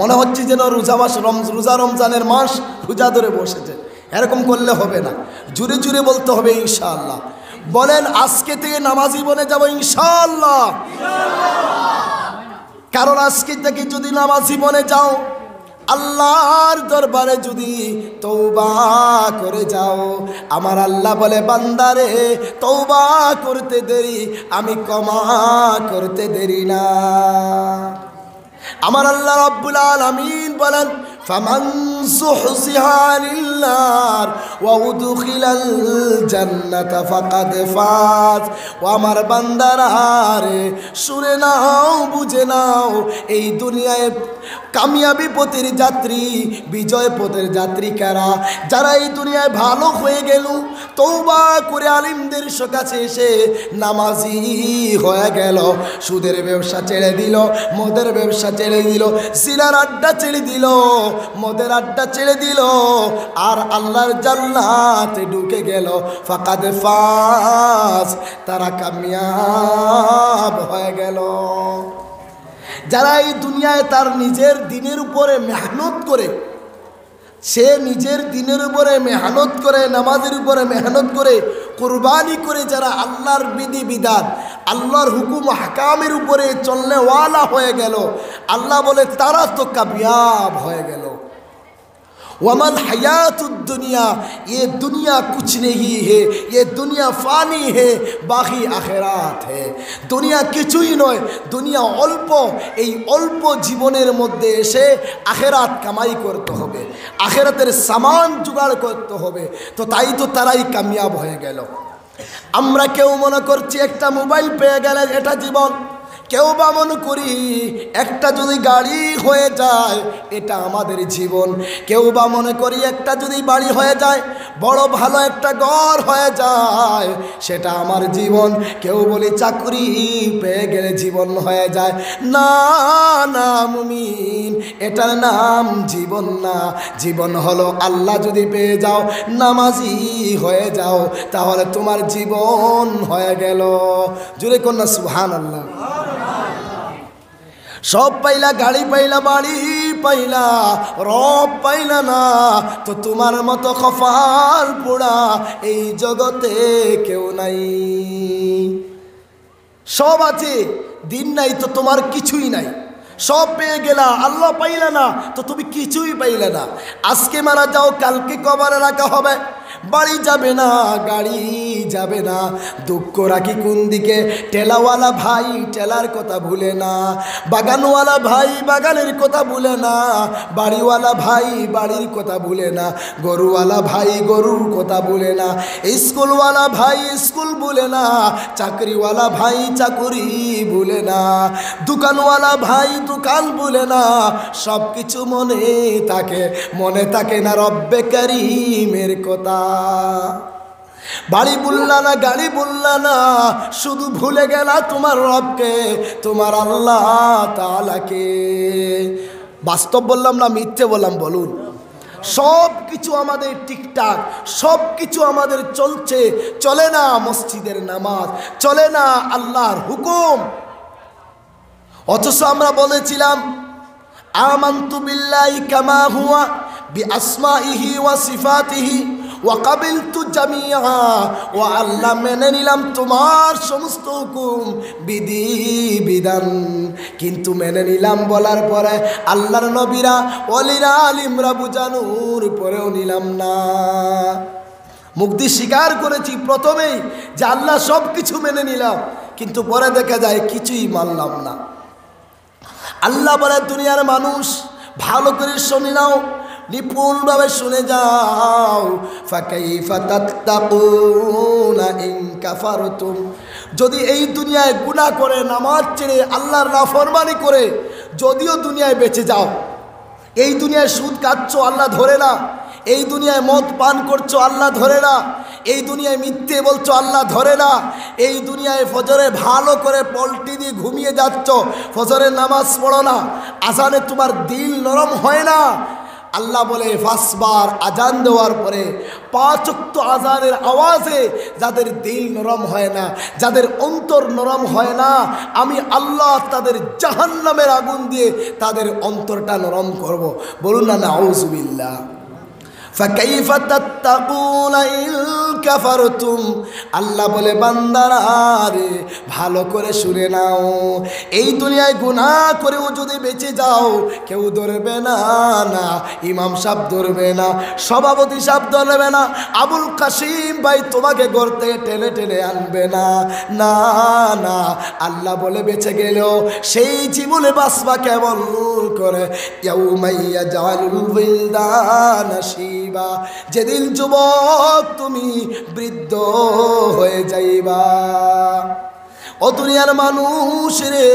মনে হচ্ছে যেন রোজা রমজানের মাস রোজা ধরে বসেছে, এরকম করলে হবে না। জুড়ে জুড়ে বলতে হবে ইনশাআল্লাহ। বলেন, আজকে থেকে নামাজি বনে যাব ইনশাআল্লাহ। কারণ আজকে থেকে যদি নামাজি বনে যাও, আল্লাহর দরবারে যদি তওবা করে যাও, আমার আল্লাহ বলে, বান্দারে তওবা করতে দেরি, আমি ক্ষমা করতে দেরি না। আমার আল্লাহ রাব্বুল আলামিন বলেন, ফামান যুহজিহা আনিন নার ওয়া উদখিলাল জান্নাতা ফাকাদ ফাজ। ও আমার বান্দারা রে, শুনে নাও, বুঝে নাও, এই দুনিয়ায় কামিয়াবি পথের যাত্রী, বিজয় পথের যাত্রী কারা? যারা এই দুনিয়ায় ভালো হয়ে গেল, তওবা করে আলিমদের কাছে এসে নামাজি হয়ে গেল, সুদের ব্যবসা ছেড়ে দিল, মদের ব্যবসা ছেড়ে দিল, সিনার আড্ডা ছেড়ে দিল, মদের আড্ডা ছেড়ে দিল, আর আল্লাহর জান্নাতে ঢুকে গেল, ফাকাদ ফাজ, তারা কামিয়াব হয়ে গেল। যারা এই দুনিয়ায় তার নিজের দিনের উপরে মেহনত করে, সে নিজের দিনের উপরে মেহনত করে, নামাজের উপরে মেহনত করে, কুরবানি করে, যারা আল্লাহর বিধি বিধান, আল্লাহর হুকুম হাকামের উপরে চলনেওয়ালা হয়ে গেল, আল্লাহ বলে তারা তো কামিয়াব হয়ে গেল। वमल हयातुद्दुनिया, ये दुनिया कुछ नहीं है, ये दुनिया फानी है, बाकी आखिरात है। दुनिया কিছুই নয়, দুনিয়া অল্প। এই অল্প জীবনের মধ্যে এসে আখেরাত কামাই করতে হবে, আখেরাতের সামান জোগাড় করতে হবে। তো তাই তো তারাই কামিয়াব হয়ে গেল। আমরা কেউ মনে করছি একটা মোবাইল পেয়ে গেলে এটা জীবন, কেউ বা মনে করি একটা যদি গাড়ি হয়ে যায় এটা আমাদের জীবন, কেউ বা মনে করি একটা যদি বাড়ি হয়ে যায়, বড় ভালো একটা ঘর হয়ে যায়, সেটা আমার জীবন। কেউ বলি চাকরি পেয়ে গেলে জীবন হয়ে যায়। না না মুমিন, এটার নাম জীবন না। জীবন হলো আল্লাহ যদি পেয়ে যাও, নামাজি হয়ে যাও, তাহলে তোমার জীবন হয়ে গেল। জুড়ে কন্যা সুবহানাল্লাহ। সব পাইলা, গাড়ি পাইলা, বাড়ি পাইলা, রব পাইলা না, তো তোমার মতো কপাল পোড়া এই জগতে কেউ নাই। সব আছে, দিন নাই তো তোমার কিছুই নাই। সব পেয়ে গেলা, আল্লাহ পাইলা না, তো তুমি কিছুই পাইলা না। আজকে মারা যাও, কালকে কবরে রাখা হবে, বাড়ি যাবে না, গাড়ি যাবে না। দুঃখ রাখি কোন দিকে? টেলাওয়ালা ভাই টেলার কথা ভুলে না, বাগানওয়ালা ভাই বাগানের কথা ভুলে না, বাড়িওয়ালা ভাই বাড়ির কথা ভুলে না, গরুওয়ালা ভাই গরুর কথা ভুলে না, স্কুলওয়ালা ভাই স্কুল ভুলে না, চাকরিওয়ালা ভাই চাকরি ভুলে না, দোকানওয়ালা ভাই দোকান ভুলে না। সব কিছু মনে থাকে না রব্বে কারীমের কথা। বাড়ি বললা না, গাড়ি বললা না, শুধু ভুলে গেলা তোমার রবকে, তোমার আল্লাহ তাআলাকে। বাস্তব বললাম না মিথ্যে বললাম? বলুন। সব কিছু আমাদের ঠিকঠাক, সব কিছু আমাদের চলছে, চলে না মসজিদের নামাজ, চলে না আল্লাহর হুকুম। অথচ আমরা বলেছিলাম আমানতু বিল্লাহি কামা হুয়া বিআসমাইহি ওয়া সিফাতিহি ওয়া কাবিলতু জামিআ, ও আল্লাহ মেনে নিলাম তোমার সমস্ত হুকুম বিধি বিধান, কিন্তু মেনে নিলাম বলার পরে আল্লাহর নবীরা ওলিরা আলিমরা বুঝানোর পরেও নিলাম না। মুক্তি স্বীকার করেছি প্রথমেই যে আল্লাহ সব কিছু মেনে নিলাম, কিন্তু পরে দেখা যায় কিছুই মানলাম না। আল্লাহ বলে দুনিয়ার মানুষ ভালো করে শুনে নাও, নিপুণভাবে শুনে যাও। ফাকাইফা তাত্তাকুনা ইন কাফারতুম, যদি এই দুনিয়ায় গুনাহ করে, নামাজ ছেড়ে, আল্লাহর নাফরমানি করে যদিও দুনিয়ায় বেঁচে যাও, এই দুনিয়ায় সুদ খাচ্ছো আল্লাহ ধরে না, এই দুনিয়ায় মদ পান করছো আল্লাহ ধরে না, এই দুনিয়ায় মিথ্যে বলছো আল্লাহ ধরে না, এই দুনিয়ায় ফজরে ভালো করে পল্টি দিয়ে ঘুমিয়ে যাচ্ছ, ফজরের নামাজ পড়ো না, আজানে তোমার দিল নরম হয় না, আল্লাহ বলে ফাসবার, আজান দেওয়ার পরে 5 ওয়াক্ত আজানের আওয়াজে যাদের দিল নরম হয় না, যাদের অন্তর নরম হয় না, আমি আল্লাহ তাদের জাহান্নামের আগুন দিয়ে তাদের অন্তরটা নরম করব। বলুন না নাউযুবিল্লাহ। ফাকাইফা তাত্তাকুনা ইন কাফারতুম, আল্লাহ বলে বান্দারা রে ভালো করে শুনে নাও, এই দুনিয়ায় গুনাহ করেও যদি বেঁচে যাও কেউ ধরবে না, না ইমাম সাহেব ধরবে না, সভাপতি সাহেব ধরবে না, আবুল কাসিম ভাই তোমাকে ঘর থেকে টেনে টেনে আনবে না, না না, আল্লাহ বলে বেঁচে গেলেও সেই জীবনে বাঁচবা কেমন করে, ইয়াউমাইয়া জালুল বিলদানা শিবা, যেদিন যুবক তুমি বৃদ্ধ হয়ে যাইবা। ও দুনিয়ার মানুষ রে,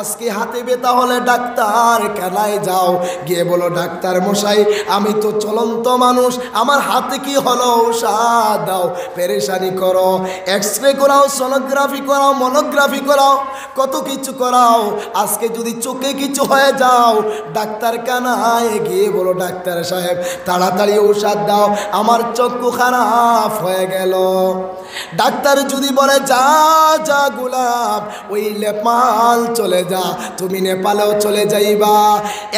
আজকে হাতে ব্যথা হলে ডাক্তার কানায় যাও, গিয়ে বলো ডাক্তার মশাই আমি তো চলন্ত মানুষ, আমার হাতে কি হলো, ঔষধ দাও। পেরেশানি করো, এক্সরে করাও, সোনোগ্রাফি করাও, মনোগ্রাফি করাও, কত কিছু করাও, আজকে যদি চোখে কিছু হয়ে যাও ডাক্তার কানায় গিয়ে বলো ডাক্তার সাহেব তাড়াতাড়ি ঔষধ দাও, আমার চক্ষু খারাপ হয়ে গেল। ডাক্তার যদি বলে যা যা গোলাম ওই নেপাল চলে যা, তুমি নেপালেও চলে যাইবা।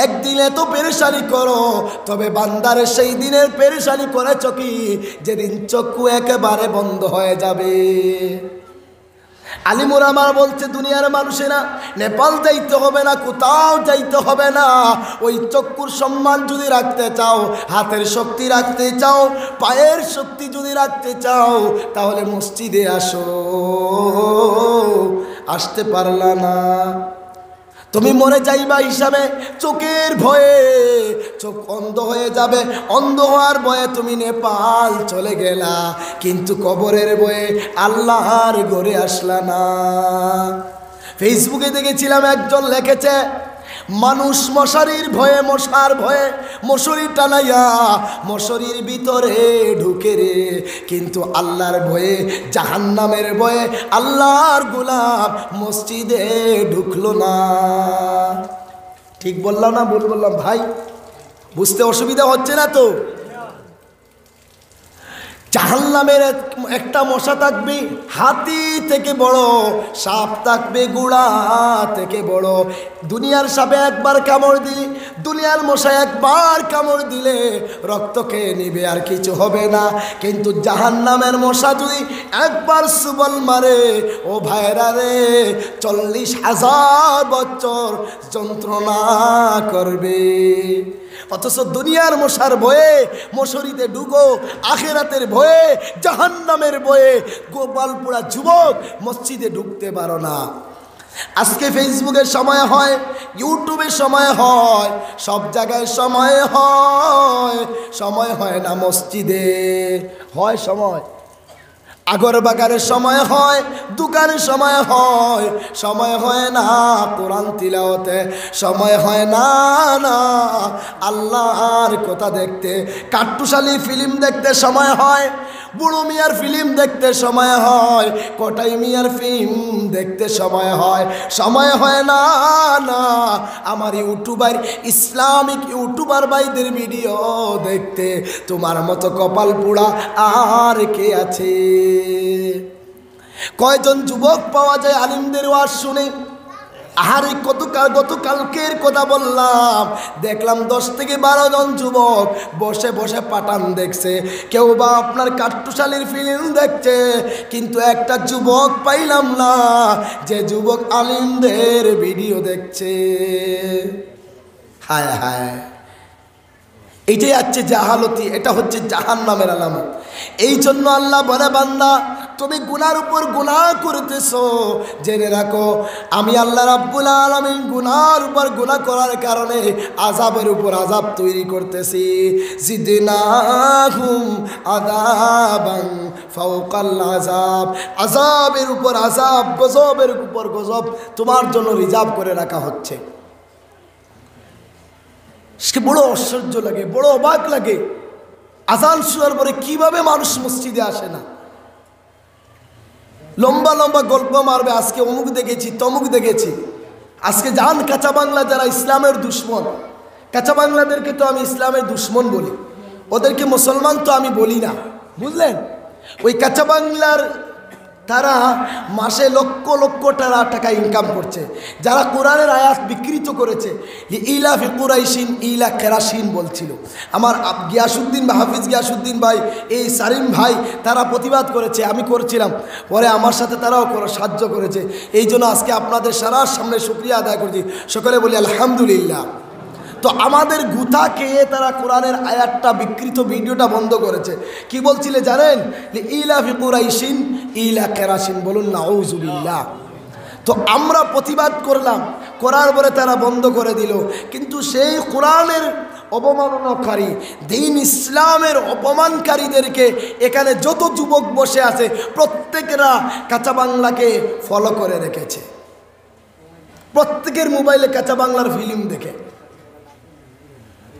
একদিনে তো পেরেশানি করো, তবে বান্দার সেই দিনের পেরেশানি করেছ কি যেদিন চক্ষু একেবারে বন্ধ হয়ে যাবে। আলিমুর আমার বলছে দুনিয়ার মানুষেরা নেপাল যাইতে হবে না, কোথাও যাইতে হবে না, ওই চক্ষুর সম্মান যদি রাখতে চাও, হাতের শক্তি রাখতে চাও, পায়ের শক্তি যদি রাখতে চাও, তাহলে মসজিদে আসো। আসতে পারলা না, তুমি মরে যাইবা হিসাবে চোখের ভয়ে চোখ অন্ধ হয়ে যাবে, অন্ধ হওয়ার ভয়ে তুমি নেপাল চলে গেলা, কিন্তু কবরের ভয়ে আল্লাহর ঘরে আসলা না। ফেসবুকে দেখেছিলাম একজন লিখেছে মানুষ মশারির ভয়ে, মশার ভয়ে মশারি টানাইয়া মশারির ভিতরে ঢুকে রে, কিন্তু আল্লাহর ভয়ে, জাহান্নামের ভয়ে আল্লাহর গোলাম মসজিদে ঢুকলো না। ঠিক বললাম না ভুল বললাম ভাই? বুঝতে অসুবিধা হচ্ছে না তো? জাহান্নামের একটা মশা থাকবে হাতি থেকে বড়, সাপ থাকবে গুড়া থেকে বড়। দুনিয়ার সাপে একবার কামড় দিলে, দুনিয়ার মশা একবার কামড় দিলে রক্ত খেয়ে নিবে, আর কিছু হবে না। কিন্তু জাহান্নামের মশা যদি একবার সুবল মারে, ও ভাইরা রে 40,000 বছর যন্ত্রণা করবে। অথচ দুনিয়ার মশার ভয়ে মশারিতে ঢুকো, আখেরাতের ভয়ে, জাহান্নামের ভয়ে গোপালপুরা যুবক মসজিদে ঢুকতে পারো না। আজকে ফেসবুকের সময় হয়, ইউটিউবের সময় হয়, সব জায়গায় সময় হয়, সময় হয় না মসজিদে। হয় সময়, আগরবাগানের সময় হয়, দোকানের সময় হয়, সময় হয় না কোরআন তিলাওয়াতে, সময় হয় না না আল্লাহর কথা দেখতে, কাট্টুশালী ফিল্ম দেখতে সময় হয়, বুড়ো মিয়ার ফিল্ম দেখতে সময় হয়, কোটাই মিয়ার ফিল্ম দেখতে সময় হয়, সময় হয় না না আমার ইউটিউবার, ইসলামিক ইউটিউবার ভাইদের ভিডিও দেখতে। তোমার মতো কপাল পোড়া আর কে আছে? কয়জন যুবক পাওয়া যায় আলিমদের ওয়াজ শুনে? আহারে গতকালকের কথা বললাম, দেখলাম 10 থেকে 12 জন যুবক বসে বসে পাঠান দেখছে, কেউ বা আপনার কাট্টুশালীর ফিল্ম দেখছে, কিন্তু একটা যুবক পাইলাম না যে যুবক আলিমদের ভিডিও দেখছে। হায় হায়, এইটাই হচ্ছে জাহালতি, এটা হচ্ছে জাহান্নামের আলামত। এই জন্য আল্লাহ বলে বান্দা তুমি গুনার উপর গুনাহ করতেছো, জেনে রাখো আমি আল্লাহ রাব্বুল আলামিন গুনার উপর গুনাহ করার কারণে আযাবের উপর আযাব তৈরি করতেছি। জিদনাহুম আযাবান ফাওকাল আযাব, আযাবের উপর আযাব, গজবের উপর গজব তোমার জন্য রিজার্ভ করে রাখা হচ্ছে। সে বড় আশ্চর্য লাগে, বড় অবাক লাগে। আযান শোনার পরে কিভাবে মানুষ মসজিদে আসে না? লম্বা লম্বা গল্প মারবে, আজকে অমুক দেখেছি তমুক দেখেছি। আজকে যান কাঁচা বাংলা, যারা ইসলামের দুশ্মন, কাঁচা বাংলাদেরকে তো আমি ইসলামের দুশ্মন বলি, ওদেরকে মুসলমান তো আমি বলি না, বুঝলেন? ওই কাঁচা বাংলার তারা মাসে লক্ষ লক্ষ টাকা ইনকাম করছে। যারা কোরআনের আয়াত বিকৃত করেছে, ইলা ফি কুরাইশিন ইলা কেরাসিন বলছিল। আমার গিয়াসুদ্দিন বা হাফিজ গিয়াসুদ্দিন ভাই, এই সারিম ভাই, তারা প্রতিবাদ করেছে, আমি করছিলাম, পরে আমার সাথে তারাও সাহায্য করেছে। এই জন্য আজকে আপনাদের সারার সামনে শুকরিয়া আদায় করছি, সকলে বলি আলহামদুলিল্লাহ। তো আমাদের গুথা খেয়ে তারা কোরআনের আয়াতটা বিকৃত ভিডিওটা বন্ধ করেছে। কি বলছিলে জানেন? ইলা ফি কুরাইশিন ইলা কেরাসিন, বলুন নাউজুবিল্লাহ। তো আমরা প্রতিবাদ করলাম, করার পরে তারা বন্ধ করে দিল। কিন্তু সেই কোরআনের অবমাননাকারী, দ্বীন ইসলামের অপমানকারীদেরকে এখানে যত যুবক বসে আছে প্রত্যেকেরা কাঁচা বাংলাকে ফলো করে রেখেছে। প্রত্যেকের মোবাইলে কাঁচা বাংলার ফিল্ম দেখে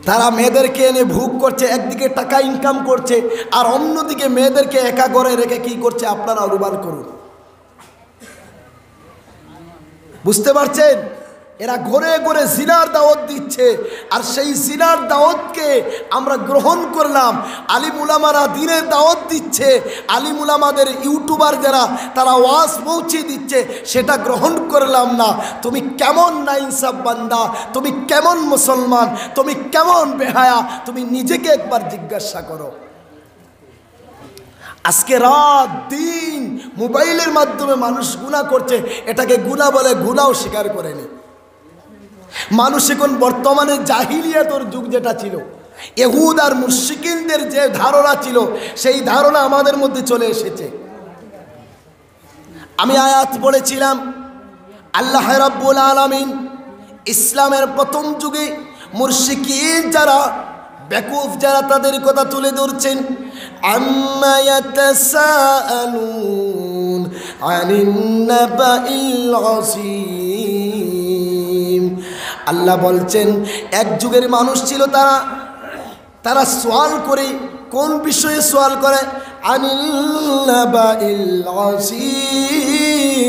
তারা মেয়েদেরকে এনে ভোগ করছে, একদিকে টাকা ইনকাম করছে, আর অন্যদিকে মেয়েদেরকে একা ঘরে রেখে কি করছে আপনারা অনুমান করুন। বুঝতে পারছেন? এরা ঘরে ঘরে জিনার দাওয়াত দিচ্ছে, আর সেই জিনার দাওয়াতকে আমরা গ্রহণ করলাম। আলিম উলামারা দ্বীনের দাওয়াত দিচ্ছে, আলিম উলামাদের ইউটিউবার যারা তারা ওয়াজ পৌঁছে দিচ্ছে, সেটা গ্রহণ করলাম না। তুমি কেমন নাইনসাফ বান্দা, তুমি কেমন মুসলমান, তুমি কেমন বেহায়া, তুমি নিজেকে একবার জিজ্ঞাসা করো। আজকে রাত দিন মোবাইলের মাধ্যমে মানুষ গুনাহ করছে, এটাকে গুনাহ বলে, গুনাহও স্বীকার করেনি মানুষ। এখন বর্তমানে জাহিলিয়াতের যুগ যেটা ছিল, ইহুদ আর মুশরিকিনদের যে ধারণা ছিল, সেই ধারণা আমাদের মধ্যে চলে এসেছে। আমি আয়াত পড়েছিলাম, আল্লাহ রাব্বুল আলামিন ইসলামের প্রথম যুগে মুশরিকিন যারা, বেকুফ যারা, তাদের কথা তুলে ধরছেন। আম্মা ইয়াতাসাআলুন আনিন নাবাইল আযীম। আল্লাহ বলছেন এক যুগের মানুষ ছিল, তারা সোয়াল করে, কোন বিষয়ে সোয়াল করে? আনিল নাবাইল আযীম,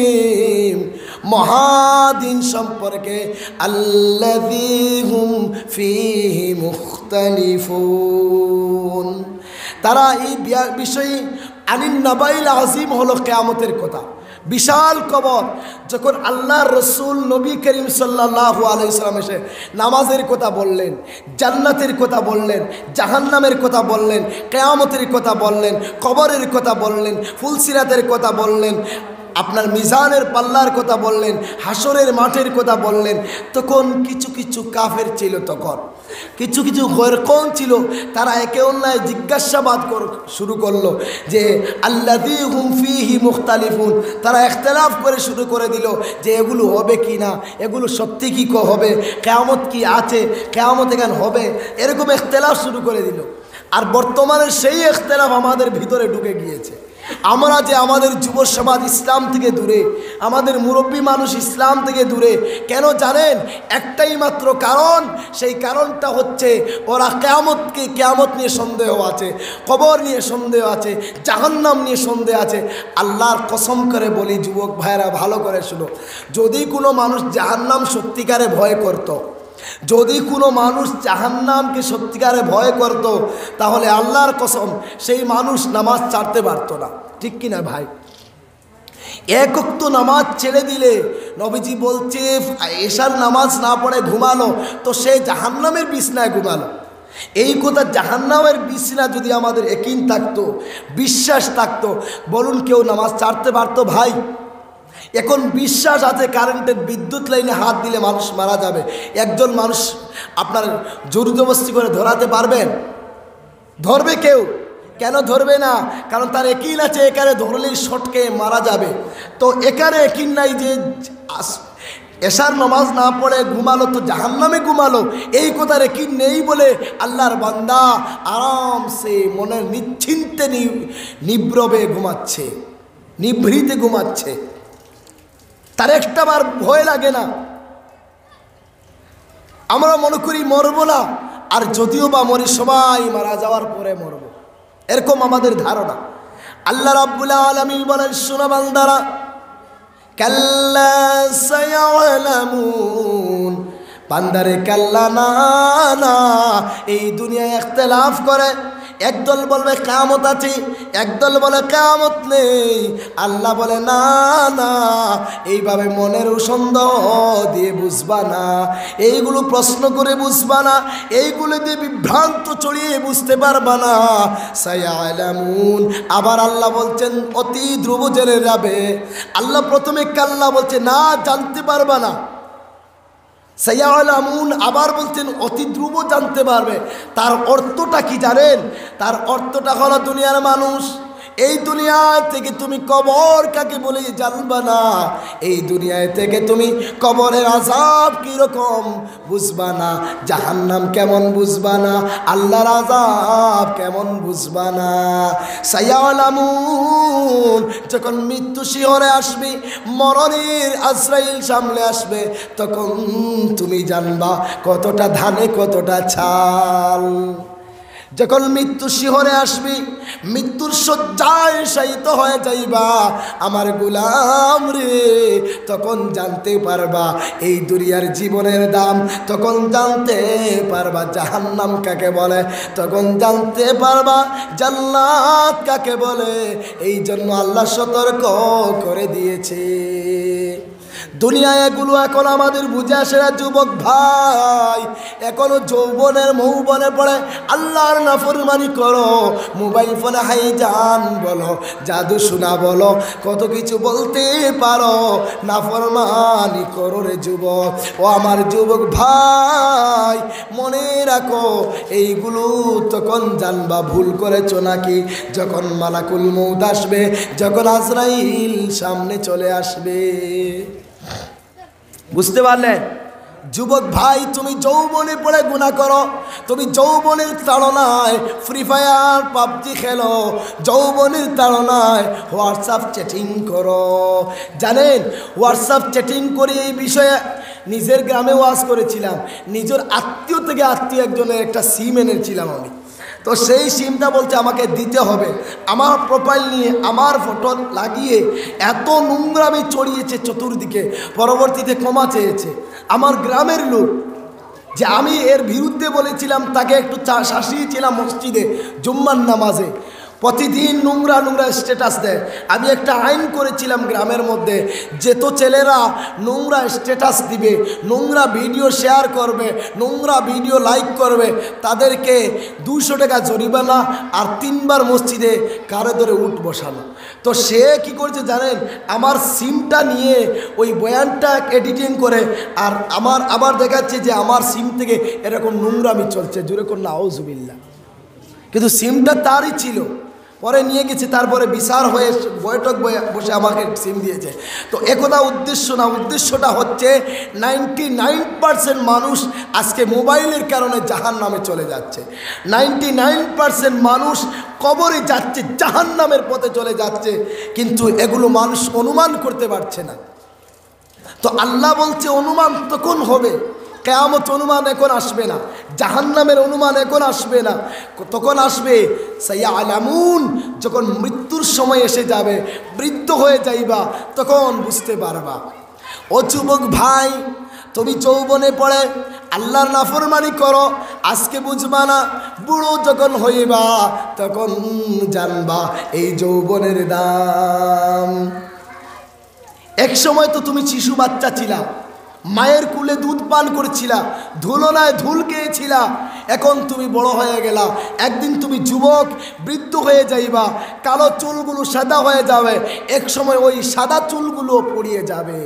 মহাদিন সম্পর্কে। আল্লাযী হুম ফীহি মুখতালিফুন, তারা এই বিষয়ে, আনিন নাবাইল আযীম হলো কিয়ামতের কথা, বিশাল কবর। যখন আল্লাহর রসুল নবী করিম সাল্লাল্লাহু আলাইহি সাল্লাম এসে নামাজের কথা বললেন, জান্নাতের কথা বললেন, জাহান্নামের কথা বললেন, কিয়ামতের কথা বললেন, কবরের কথা বললেন, ফুলসিরাতের কথা বললেন, আপনার মিজানের পাল্লার কথা বললেন, হাসরের মাঠের কথা বললেন, তখন কিছু কিছু কাফের ছিল, তখন কিছু কিছু গয়রকন ছিল, তারা একে অন্যের জিজ্ঞাসাবাদ শুরু করলো যে আল্লাযী হুম ফীহি মুখতালিফুন। তারা ইখতিলাফ করে শুরু করে দিল যে এগুলো হবে কি না, এগুলো সত্যি কি হবে, কিয়ামত কি আছে, কিয়ামত এখানে হবে, এরকম ইখতিলাফ শুরু করে দিল। আর বর্তমানে সেই ইখতিলাফ আমাদের ভিতরে ঢুকে গিয়েছে। আমরা যে আমাদের যুব সমাজ ইসলাম থেকে দূরে, আমাদের মুরব্বী মানুষ ইসলাম থেকে দূরে কেন জানেন? একটাই মাত্র কারণ, সেই কারণটা হচ্ছে ওরা কিয়ামত নিয়ে সন্দেহ আছে, কবর নিয়ে সন্দেহ আছে, জাহান্নাম নিয়ে সন্দেহ আছে। আল্লাহর কসম করে বলি যুবক ভাইরা, ভালো করে শুনো, যদি কোনো মানুষ জাহান্নাম সত্যিকারে ভয় করত, যদি কোনো মানুষ জাহান্নামকে সত্যিকারে ভয় করত, তাহলে আল্লাহর কসম সেই মানুষ নামাজ ছাড়তে পারত না। ঠিক কিনা ভাই? এক ওয়াক্ত নামাজ ছেড়ে দিলে, নবীজি বলছে এশার নামাজ না পড়ে ঘুমালো তো সে জাহান্নামের বিছনায় ঘুমালো। এই কথা, জাহান্নামের বিছনা যদি আমাদের ইয়াকিন থাকতো, বিশ্বাস থাকতো, বলুন কেউ নামাজ ছাড়তে পারতো ভাই? এখন বিশ্বাস আছে কারেন্টের বিদ্যুৎ লাইনে হাত দিলে মানুষ মারা যাবে, একজন মানুষ আপনার জোর জবরদস্তি করে ধরাতে পারবেন? ধরবে কেউ? কেন ধরবে না? কারণ তার একিন আছে এখানে ধরলেই শটকে মারা যাবে। তো এখানে একিন নাই যে এশার নামাজ না পড়ে ঘুমালো তো জাহান্নামে ঘুমালো, এই কথার একিন নেই বলে আল্লাহর বান্দা আরামসে মনের নিশ্চিন্তে নিব্রবে ঘুমাচ্ছে, নিভৃতে ঘুমাচ্ছে, তার একটাবার ভয় লাগে না। আমরা মনে করি মরবো না, আর যদিও বা মরি সবাই মারা যাওয়ার পরে মরব, এরকম আমাদের ধারণা। আল্লাহ রাব্বুল আলামিন বলেন, শোনো বান্দারা, কাল্লা সায়ালামুন, বান্দারে কাল্লা না না, এই দুনিয়ায় ইখতিলাফ করে, একদল বলবে কিয়ামত আছে, একদল বলে কিয়ামত নেই। আল্লাহ বলে না না, এইভাবে মনের সন্দেহ দিয়ে বুঝবা না, এইগুলো প্রশ্ন করে বুঝবা না, এইগুলো দিয়ে বিভ্রান্ত চড়িয়ে বুঝতে পারবা না। সায়ালামুন, আবার আল্লাহ বলছেন অতি ধ্রুব জেনে যাবে। আল্লাহ প্রথমে কাল্লা বলছে না, জানতে পারবা না। সায়ালামুন আবার বলছেন অতি ধ্রুব জানতে পারবে। তার অর্থটা কি জানেন? তার অর্থটা হলো দুনিয়ার মানুষ, এই দুনিয়া থেকে তুমি কবর কাকে বলে জানবা না, এই দুনিয়ায় থেকে তুমি কবরের আযাব কিরকম বুঝবা না, জাহান্নাম কেমন বুঝবা না, আল্লাহর আযাব কেমন বুঝবা না। সায়ালামুন, যখন মৃত্যু শিহরে আসবে, মরণের আজরাইল সামনে আসবে, তখন তুমি জানবা কতটা ধানে কতটা চাল। যখন মৃত্যু শিহরে আসবি, মৃত্যুর শয্যায় শায়িত হয়ে যাইবা আমার গোলাম রে, তখন জানতে পারবা এই দুনিয়ার জীবনের দাম, তখন জানতে পারবা জাহান্নাম কাকে বলে, তখন জানতে পারবা জান্নাত কাকে বলে। এই জন্য আল্লাহ সতর্ক করে দিয়েছে। দুনিয়ায় এগুলো এখন আমাদের বুঝে আসে না যুবক ভাই, এখনো যৌবনের মৌবনে পড়ে আল্লাহর নাফরমানি করো, মোবাইল ফোনে হাইজান বলো, জাদু শোনা বলো, কত কিছু বলতে পারো, নাফরমানি করো রে যুবক। ও আমার যুবক ভাই, মনে রাখো এইগুলো তখন জানবা ভুল করেছো নাকি, যখন মালাকুল মউত আসবে, যখন আজরাইল সামনে চলে আসবে। বুঝতে পারলেন যুবক ভাই? তুমি যৌবনে পড়ে গুনাহ করো, তুমি যৌবনের তাড়নায় ফ্রি ফায়ার পাবজি খেলো, যৌবনের তাড়নায় হোয়াটসঅ্যাপ চ্যাটিং করো। জানেন হোয়াটসঅ্যাপ চ্যাটিং করে এই বিষয়ে নিজের গ্রামে ওয়াজ করেছিলাম, নিজের আত্মীয় থেকে আত্মীয় একজনের একটা সিম এনেছিলাম আমি। তো সেই সিমটা বলছে আমাকে দিতে হবে, আমার প্রোফাইল নিয়ে আমার ফটো লাগিয়ে এত নোংরামি ছড়িয়েছে চতুর্দিকে, পরবর্তীতে ক্ষমা চেয়েছে আমার গ্রামের লোক। যে আমি এর বিরুদ্ধে বলেছিলাম, তাকে একটু শাসিয়েছিলাম মসজিদে জুম্মার নামাজে, প্রতিদিন নোংরা নোংরা স্ট্যাটাস দেয়। আমি একটা আইন করেছিলাম গ্রামের মধ্যে, যেত ছেলেরা নোংরা স্ট্যাটাস দিবে, নোংরা ভিডিও শেয়ার করবে, নোংরা ভিডিও লাইক করবে, তাদেরকে 200 টাকা জরিমানা আর 3 বার মসজিদে কারে ধরে উঠ বসানো। তো সে কি করছে জানেন, আমার সিমটা নিয়ে ওই বয়ানটা এডিটিং করে আর আবার দেখাচ্ছে যে আমার সিম থেকে এরকম নোংরামি চলছে, জোরে কোন নাউজুবিল্লাহ। কিন্তু সিমটা তারই ছিল, পরে নিয়ে গেছে, তারপরে বিচার হয়ে বৈঠক বসে আমাকে সিম দিয়েছে। তো একথা উদ্দেশ্য না, উদ্দেশ্যটা হচ্ছে 99% মানুষ আজকে মোবাইলের কারণে জাহান্নামে চলে যাচ্ছে, 99% মানুষ কবরে যাচ্ছে, জাহান্নামের পথে চলে যাচ্ছে, কিন্তু এগুলো মানুষ অনুমান করতে পারছে না। তো আল্লাহ বলছে অনুমান তখন হবে, কিয়ামত অনুমান এখন আসবে না, জাহান্নামের অনুমান এখন আসবে না, তখন আসবে সায়ালামুন, যখন মৃত্যুর সময় এসে যাবে, বৃদ্ধ হয়ে যাইবা, তখন বুঝতে পারবা। ও যুবক ভাই, তুমি যৌবনে পড়ে আল্লাহর নাফরমানি করো, আজকে বুঝবা না, বুড়ো যখন হইবা তখন জানবা এই যৌবনের দাম। এক সময় তো তুমি শিশু বাচ্চা ছিলা, মায়ের কুলে দুধ পান করেছিলা, ধুলোনায় ধুল খেয়েছিলা, এখন তুমি বড় হয়ে গেলা, একদিন তুমি যুবক বৃদ্ধ হয়ে যাইবা, কালো চুলগুলো সাদা হয়ে যাবে, এক সময় ওই সাদা চুলগুলো পড়িয়ে যাবে।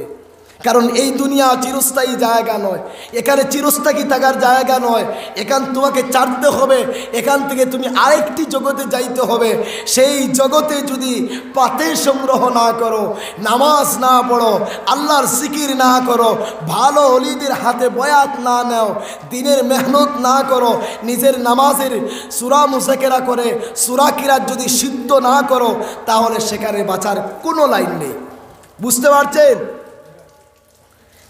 কারণ এই দুনিয়া চিরস্থায়ী জায়গা নয়, এখানে চিরস্থায়ী থাকার জায়গা নয়। এখান তোমাকে ছাড়তে হবে, এখান থেকে তুমি আরেকটি জগতে যাইতে হবে। সেই জগতে যদি পাতে সংগ্রহ না করো, নামাজ না পড়ো, আল্লাহর জিকির না করো, ভালো ওলিদের হাতে বয়াত না নাও, দিনের মেহনত না করো, নিজের নামাজের সূরা মুজাকেরা করে সূরা কিরাত যদি সিদ্ধ না করো, তাহলে সেখানে বাঁচার কোনো লাইন নেই। বুঝতে পারছেন?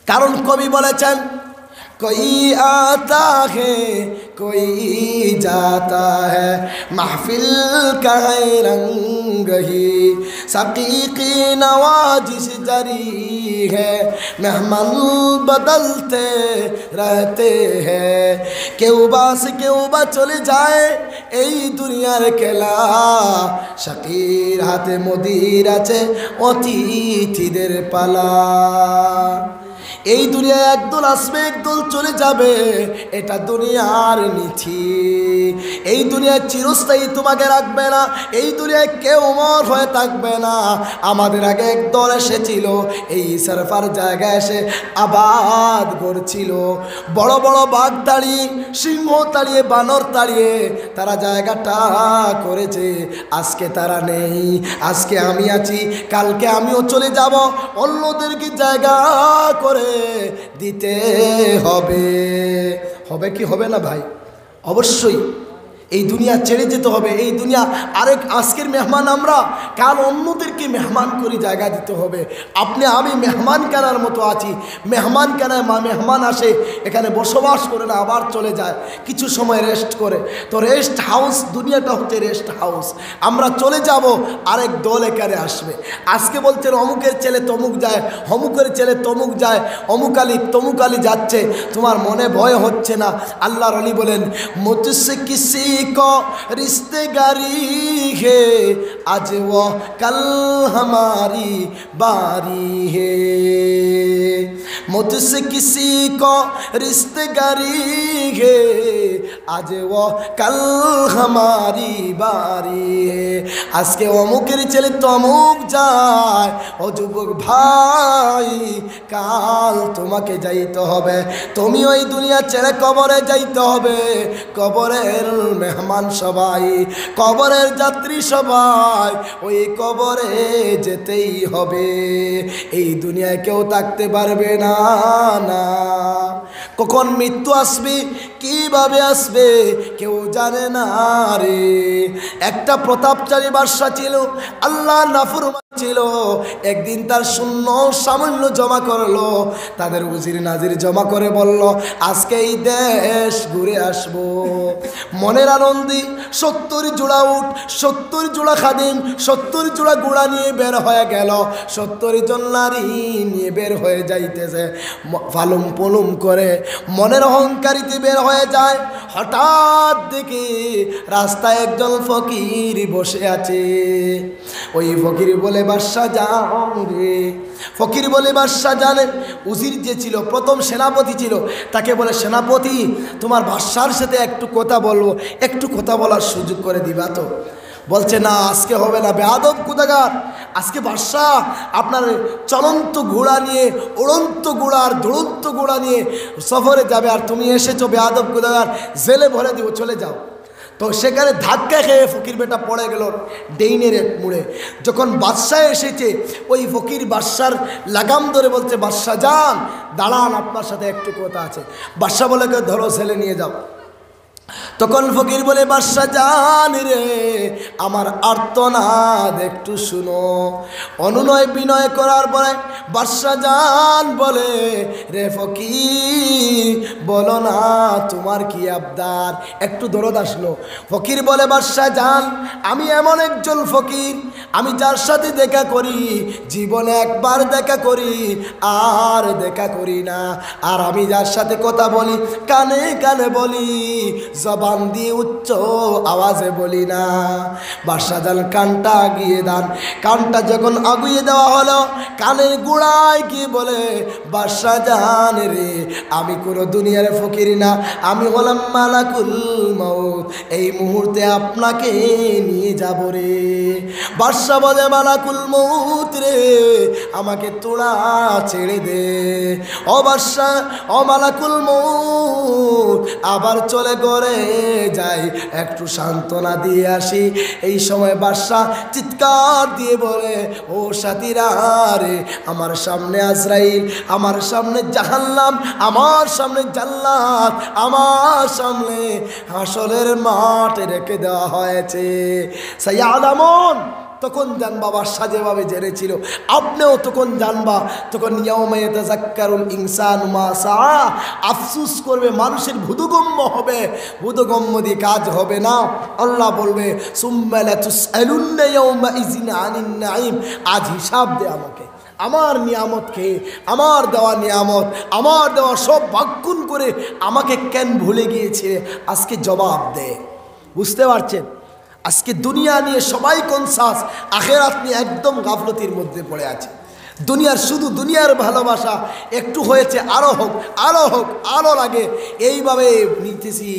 কারণ কবি বলেছেন, कोई आता है कोई जाता है, महफिल का है रंग ही, सकी की नवाजिश जारी है, मेहमान बदलते रहते हैं। কেউ বা চলে যায় এই দুনিয়ার খেলা, শাকির হাতে মদির আছে অতিথিদের পালা। এই দুনিয়ায় একদল আসবে একদল চলে যাবে, এটা দুনিয়ার নীতি। এই দুনিয়ায় চিরস্থায়ী তোমাকে রাখবে না, এই দুনিয়ায় কেউ অমর হয়ে থাকবে না। আমাদের আগে একদল এসেছিল, এই সরফার জায়গায় এসে আবাদ করছিল, বড় বড় বাঘ তাড়িয়ে, সিংহ তাড়িয়ে, বানর তাড়িয়ে তারা জায়গাটা করেছে। আজকে তারা নেই, আজকে আমি আছি, কালকে আমিও চলে যাব, অন্যদেরকে জায়গা করে দিতে হবে। হবে কি হবে না ভাই? অবশ্যই এই দুনিয়া ছেড়ে যেতে হবে। এই দুনিয়া আজকের মেহমান আমরা, কাল অন্যদেরকে মেহমান করে জায়গা দিতে হবে। আপনি আমি মেহমান কেনার মতো আছি। মেহমান কেনায় মেহমান আসে, এখানে বসবাস করে না, আবার চলে যায়, কিছু সময় রেস্ট করে। তো রেস্ট হাউস, দুনিয়াটা হচ্ছে রেস্ট হাউস। আমরা চলে যাব, আরেক দল এখানে আসবে। আজকে বলছেন অমুকের ছেলে তমুক যায়, অমুকের ছেলে তমুক যায়, তমুক আলী যাচ্ছে, তোমার মনে ভয় হচ্ছে না? আল্লাহর ওলি বলেন, মুঝসে কিসি को रिश्तेदारी है, आज वो कल हमारी बारी है। मुझसे किसी को रिश्तेदारी है, आज वो कल हमारी बारी है। আজকে অমুকের ছেলে তমুক যায়, ও যুবক ভাই, কাল তোমাকে যাইতে হবে, তুমি ওই দুনিয়া ছেড়ে কবরে যাইতে হবে। কবরের মেহমান সবাই, কবরের যাত্রী সবাই, ওই কবরে যেতেই হবে। এই দুনিয়ায় কেউ থাকতে পারবে না। না, কখন মৃত্যু আসবে, কিভাবে আসবে কেউ জানে না রে। একটা প্রতাপচারী বাদশা ছিল, আল্লাহ নাফরমান ছিল। একদিন তার শূন্য সামান্য জমা করলো, তাদের উজির নাজির জমা করে বলল, আজকে এই দেশ ঘুরে আসবো। মনের আনন্দে 70 জোড়া উট, 70 জোড়া খাদিম, 70 জোড়া ঘোড়া নিয়ে বের হয়ে গেল। 70 জন নারী নিয়ে বের হয়ে যাইতেছে, ফালুম পলুম করে মনের অহংকারিতে বের হয়ে যায়। হঠাৎ দেখি রাস্তায় একজন ফকির বসে আছে। ওই ফকির বলে, বাদশা যান রে। ফকির বলে, বাদশা জানেন, উজির যে ছিল, প্রথম সেনাপতি ছিল, তাকে বলে, সেনাপতি তোমার বাদশার সাথে একটু কথা বলবো, একটু কথা বলার সুযোগ করে দিবা তো? বলছে, না আজকে হবে না, বেয়াদব কোথাকার। আজকে বাদশা আপনার চলন্ত ঘোড়া নিয়ে, উড়ন্ত ঘোড়া আর দুড়ন্ত ঘোড়া নিয়ে সফরে যাবে, আর তুমি এসেছো বেয়াদব কোথাকার, জেলে ভরে দিব, চলে যাও। তো সেখানে ধাক্কা খেয়ে ফকির বেটা পড়ে গেল ডেইনের এক মুড়ে। যখন বাদশাহ এসেছে, ওই ফকির বাদশার লাগাম ধরে বলছে, বাদশা যান, দাঁড়ান, আপনার সাথে একটু কথা আছে। বাদশা বলে, ধরো ছেলে নিয়ে যাও। তখন ফকির বলে, বাদশা জান রে, আমার আর্তনাদ একটু শুনো। অনুনয় বিনয় করার পরে বাদশা জান বলে, রে ফকির বলো না তোমার কি আবদার। একটু দরদ আসলো। ফকির বলে, বাদশা জান, আমি এমন একজন ফকির, আমি যার সাথে দেখা করি জীবনে একবার দেখা করি, আর দেখা করি না। আর আমি যার সাথে কথা বলি কানে কানে বলি, জবান জবান দিয়ে উচ্চ আওয়াজে বলি না। বাদশাহ জান কানটা আগিয়ে দেন। কানটা যখন আগিয়ে দেওয়া হলো, কানের গোড়ায় গিয়ে বলে, বাদশাহ জান রে, আমি কোনো দুনিয়ার ফকির না, আমি হলাম মালাকুল মউত, এই মুহূর্তে আপনাকে নিয়ে যাব রে। বাদশাহ বলে, মালাকুল মউত রে, আমাকে তোড়া ছেড়ে দে। ও বাদশাহ, ও মালাকুল মউত, আবার চলে করে যাই, একটু সান্ত্বনা দিয়ে আসি। এই সময় বাদশাহ চিৎকার দিয়ে বলে, ও সাথীরা রে, আমার সামনে আজরাইল, আমার সামনে জাহান্নাম, আমার সামনে জান্নাত, আমার সামনে হাসরের মাঠ রেখে দেওয়া হয়েছে। সাইয়ালামুন, তখন জানবা বাদশাহ যেভাবে জেনেছিল, আপনিও তখন জানবা। তখন ইয়াউমা ইয়াতাযাক্কারুল ইনসানু মা সাআ, আফসোস করবে, মানুষের বোধগম্য হবে, বোধগম্য দিয়ে কাজ হবে না। আল্লাহ বলবে, সুম্মা লাতুসআলুন্না ইয়াউমাইযিন আনিন নাঈম, আজ হিসাব দে আমাকে, আমার নিয়ামত খেয়ে, আমার দেওয়া নিয়ামত, আমার দেওয়া সব ভাগ্গুন করে আমাকে কেন ভুলে গিয়েছে, আজকে জবাব দে। বুঝতে পারছেন? আজকে দুনিয়া নিয়ে সবাই কনসাস, আখেরাত নিয়ে একদম গাফলতির মধ্যে পড়ে আছে। দুনিয়ার শুধু দুনিয়ার ভালোবাসা, একটু হয়েছে আরও হোক, আরও হোক, আরও লাগে, এইভাবে নিতেছি,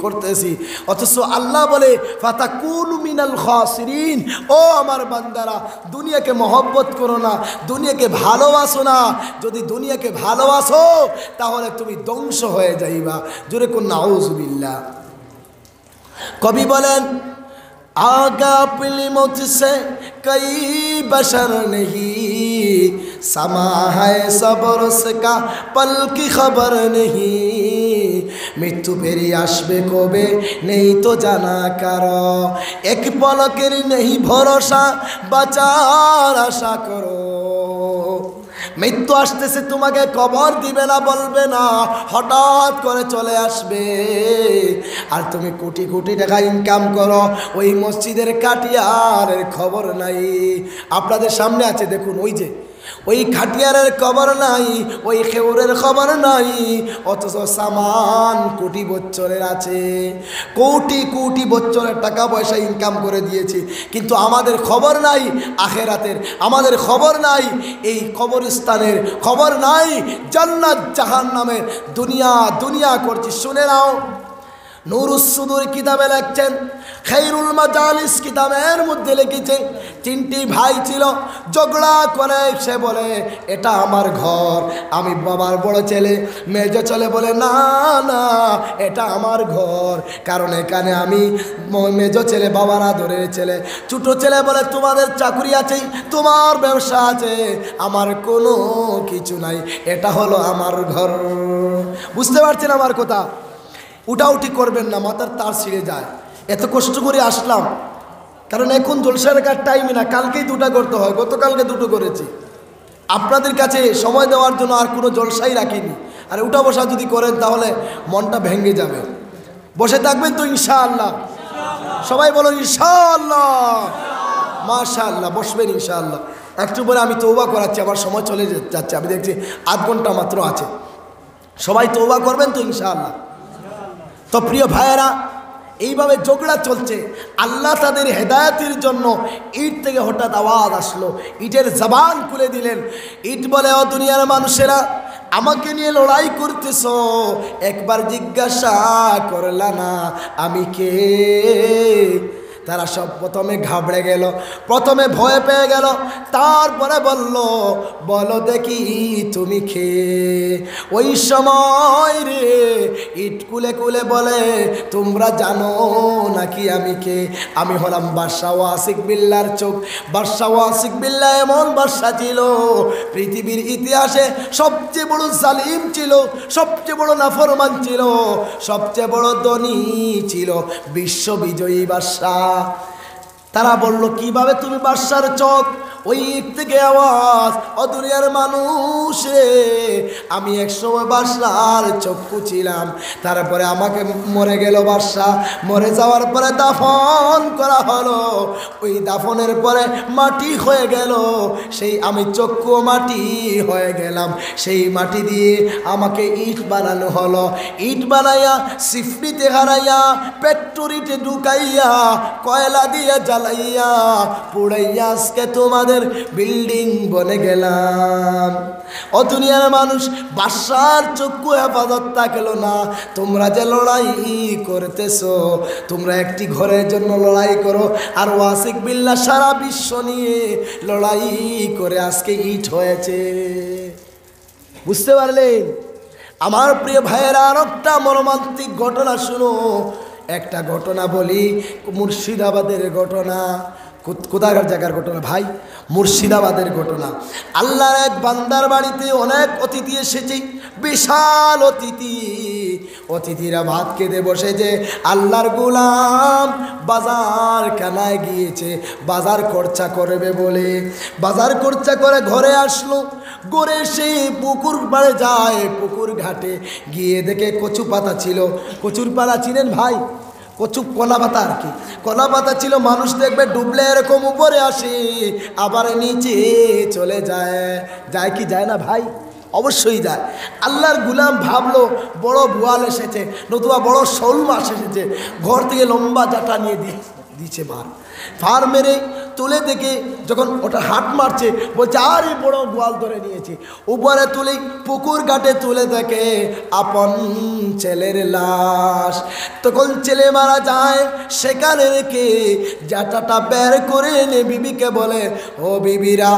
করতেছি। অথচ আল্লাহ বলে, ফাতাকুনু মিনাল খাসিরিন, ও আমার বান্দারা, দুনিয়াকে মহব্বত করো না, দুনিয়াকে ভালোবাসো না। যদি দুনিয়াকে ভালোবাসো তাহলে তুমি ধ্বংস হয়ে যাইবা। জোরে কোন নাউজুবিল্লাহ। কবি বলেন, आगा पिली मुझसे कई बशर नहीं, समा है सबर का पल की खबर नहीं, मृत्यु पेरी आसबे कबे नहीं तो जाना करो, एक पलकेर नहीं भरोसा बाचार आशा करो। মৃত্যু আসতেছে, তোমাকে কবর দিবে না, বলবে না, হঠাৎ করে চলে আসবে। আর তুমি কোটি কোটি টাকা ইনকাম করো, ওই মসজিদের কাটিয়ারের খবর নাই। আপনাদের সামনে আছে দেখুন, ওই যে ওই খাটিয়ারের খবর নাই, ওই খেউরের খবর নাই, অথচ সামান কোটি বছরের আছে, কোটি কোটি বছরের টাকা পয়সা ইনকাম করে দিয়েছি, কিন্তু আমাদের খবর নাই আখেরাতের, আমাদের খবর নাই এই কবরস্থানের, খবর নাই জান্নাত জাহান্নামের। দুনিয়া দুনিয়া করছি। শুনে নাও, নুরুস সুদুর কিতাবে লিখছেন, খায়রুল মাজালিস কিতাবের মধ্যে লিখেছে, তিনটি ভাই ছিল, ঝগড়া করে সে বলে, এটা আমার ঘর, আমি বাবার বড় ছেলে। মেজো ছেলে বলে, না না, এটা আমার ঘর, কারণ এখানে আমি মেজো ছেলে, বাবার আদরের ছেলে। ছোট ছেলে বলে, তোমাদের চাকরি আছে, তোমার ব্যবসা আছে, আমার কোনো কিছু নাই, এটা হলো আমার ঘর। বুঝতে পারছেন আমার কথা? উঠাউঠি করবেন না, মাথার তার ছিঁড়ে যায়। এত কষ্ট করে আসলাম, কারণ এখন জলসা রাখার টাইমই না, কালকেই দুটো করতে হয়, গতকালকে দুটো করেছি। আপনাদের কাছে সময় দেওয়ার জন্য আর কোনো জলসাই রাখিনি। আর উঠা বসা যদি করেন তাহলে মনটা ভেঙে যাবে। বসে থাকবেন তো ইনশাআল্লাহ? সবাই বলো ইনশাআল্লাহ, মাশাআল্লাহ। বসবেন ইনশাআল্লাহ। একটু পরে আমি তওবা করাচ্ছি, আবার সময় চলে যাচ্ছে, আমি দেখছি আধ ঘন্টা মাত্র আছে। সবাই তওবা করবেন তো ইনশাআল্লাহ? তো প্রিয় ভাইয়েরা, এইভাবে ঝগড়া চলছে। আল্লাহ তাদের হেদায়েতের জন্য ইট থেকে হঠাৎ আওয়াজ আসলো, ইটের জবান খুলে দিলেন। ইট বলে, ও দুনিয়ার মানুষেরা, আমাকে নিয়ে লড়াই করতেছ, একবার জিজ্ঞাসা করলা না আমি কে? তারা সব প্রথমে ঘাবড়ে গেল, প্রথমে ভয় পেয়ে গেল, তারপরে বলল, বলো দেখি তুমি কে? ওই সময় রে ইট কুলে কুলে বলে, তোমরা জানো নাকি আমি কে? আমি হলাম বাদশা ওয়াসিক বিল্লাহর চোখ। বাদশা ওয়াসিক বিল্লাহ এমন বাদশা ছিল, পৃথিবীর ইতিহাসে সবচেয়ে বড় জালিম ছিল, সবচেয়ে বড় নাফরমান ছিল, সবচেয়ে বড় ধনী ছিল, বিশ্ববিজয়ী বাদশা। তারা বলল, কিভাবে তুমি বাদশার চোখ? ওই ইট থেকে আওয়াজ, ও দুনিয়ার মানুষ রে, আমি একসময় বাদশার চক্ষু ছিলাম, তারপরে আমাকে মরে গেল বাদশা, মরে যাওয়ার পরে দাফন করা হলো, ওই দাফনের পরে মাটি হয়ে গেল, সেই আমি চক্ষু মাটি হয়ে গেলাম, সেই মাটি দিয়ে আমাকে ইট বানানো হলো, ইট বানাইয়া সিফরিতে হারাইয়া পেট্রোরিতে ঢুকাইয়া কয়লা দিয়ে জ্বালাইয়া পুড়াইয়া আজকে তোমাদের বিল্ডিং বনে গেলাম। ও দুনিয়ার মানুষ, বাদশার চক্ষু হেফাজত থাকলো না, তোমরা যে লড়াই করতেছো, তোমরা একটি ঘরের জন্য লড়াই করো, আর ওয়াসিক বিল্লাহ সারা বিশ্ব নিয়ে লড়াই করে আজকে ইট হয়েছে। বুঝতে পারলেন আমার প্রিয় ভাইয়েরা? আর একটা মর্মান্তিক ঘটনা শুনো, একটা ঘটনা বলি, মুর্শিদাবাদের ঘটনা। কোথাকার জায়গার ঘটনা ভাই? মুর্শিদাবাদের ঘটনা। আল্লাহর এক বান্দার বাড়িতে অনেক অতিথি এসেছে, বিশাল অতিথি। অতিথিরা ভাত খেতে বসেছে, আল্লাহর গোলাম বাজার কানায় গিয়েছে বাজার খরচা করবে বলে, বাজার খরচা করে ঘরে আসলো, ঘরে এসে পুকুর পাড়ে যায়, পুকুর ঘাটে গিয়ে দেখে কচু পাতা ছিল। কচুর পাতা চিনেন ভাই? কচু কলা পাতা আর কি, কলা পাতা ছিল। মানুষ দেখবে ডুবলে এরকম উপরে আসে, আবার নিচে চলে যায়, যায় কি যায় না ভাই? অবশ্যই যায়। আল্লাহর গুলাম ভাবলো বড় বোয়াল এসেছে, নতুবা বড় শোল মাছ এসেছে, ঘর থেকে লম্বা জাটা নিয়ে দিচ্ছে মার, ফার মেরে তুলে দেখে যখন ওটা হাট মারছে, বলছে আরে বড় গোয়াল ধরে নিয়েছে। উপরে তুলে পুকুর ঘাটে তুলে দেখে আপন ছেলের লাশ। তখন ছেলে মারা যায়, সেখানে রেখে জাটাটা বের করে এনে বিবিকে বলে, ও বিবিরা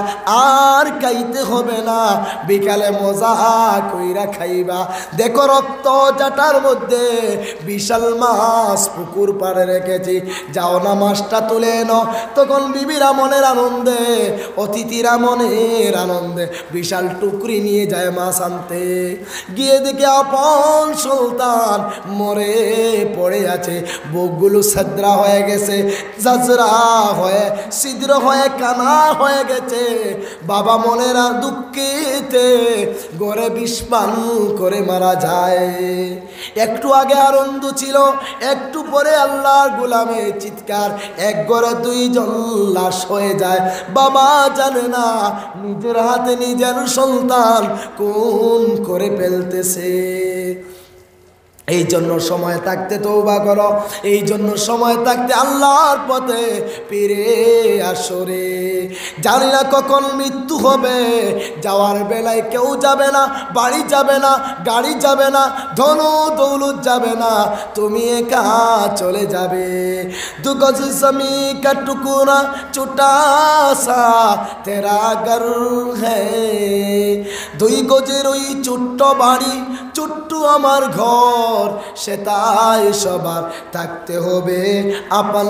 আর খাইতে হবে না, বিকালে মজা কইরা খাইবা, দেখো রক্ত জাটার মধ্যে বিশাল মাছ পুকুর পাড়ে রেখেছি, যাও না মাছটা তুলে এনো। তখন বিবিরা মনের আনন্দে, অতিথিরা মনের আনন্দে বিশাল টুকরি নিয়ে যায় মাছ আনতে। গিয়ে দেখে আপন সুলতান মরে পড়ে আছে, বুকগুলো সাদরা হয়ে গেছে, জাজরা হয়ে ছিদ্র হয়ে কানা হয়ে গেছে। বাবা মনের আর দুঃখেতে গড়ে বিষপান করে মারা যায়। একটু আগে আনন্দ ছিল, একটু পরে আল্লাহর গোলামের চিৎকার, এক ঘরে দুইজন লাশ হয়ে যায়। বাবা জানে না নিজের হাতে নিজের সন্তান কোন করে ফেলতেছে। এই জন্য সময় থাকতে তওবা করো, এই জন্য সময় থাকতে আল্লাহর পথে ফিরে আসো রে। জানি না কখন মৃত্যু হবে, যাওয়ার বেলায় কেউ যাবে না, বাড়ি যাবে না, গাড়ি যাবে না, ধন দৌলত যাবে না, তুমি একা চলে যাবে। দু গজ জমি কা টুকরা ছোটা সা তেরা ঘর হ্যায়, দুই গজের ওই ছোট্ট বাড়ি, ছোট্ট আমার ঘর, সেটাই সবার থাকতে হবে আপন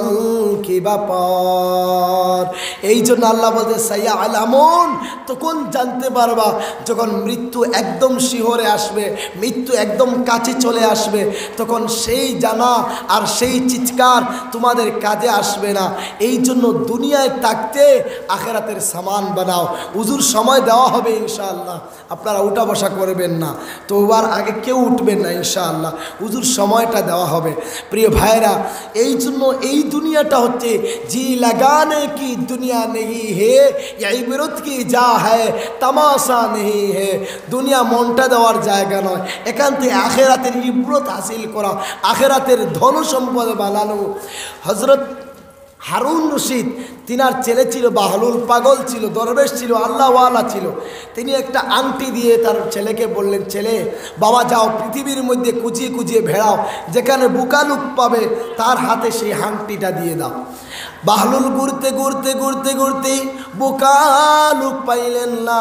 কি বাপর। এই জন্য আল্লাহ বলতে সাইয়া আলামুন, তখন জানতে পারবা যখন মৃত্যু একদম শিহরে আসবে, মৃত্যু একদম কাছে চলে আসবে, তখন সেই জানা আর সেই চিৎকার তোমাদের কাজে আসবে না। এই জন্য দুনিয়ায় থাকতে আখেরাতের সামান বানাও। উজুর সময় দেওয়া হবে ইনশাআল্লাহ, আপনারা উঠা বসা করবেন না, তওবার আগে কেউ উঠবেন না ইনশাআল্লাহ, উজুর সময়টা দেওয়া হবে। প্রিয় ভাইরা, এই জন্য এই দুনিয়াটা হচ্ছে জি লাগানে কি দুনিয়া নেই হে, ইবরত কি যা হ্যায় তামাশা নেই হে। দুনিয়া মনটা দেওয়ার জায়গা নয়, এখান থেকে আখেরাতের ইবরত হাসিল করা, আখেরাতের ধন সম্পদ বানানো। হযরত হারুন রশিদ, তিনার ছেলে ছিল বাহলুল, পাগল ছিল, দরবেশ ছিল, আল্লাহওয়ালা ছিল। তিনি একটা আংটি দিয়ে তার ছেলেকে বললেন, ছেলে বাবা যাও পৃথিবীর মধ্যে কুচিয়ে কুচিয়ে ভেড়াও, যেখানে বুকা লোক পাবে তার হাতে সেই আংটিটা দিয়ে দাও। বাহলুল ঘুরতে ঘুরতে ঘুরতে ঘুরতে বোকা লোক পাইলেন না।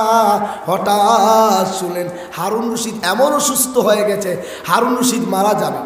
হঠাৎ শুনলেন হারুন রশিদ এমন অসুস্থ হয়ে গেছে, হারুন রশিদ মারা যাবে।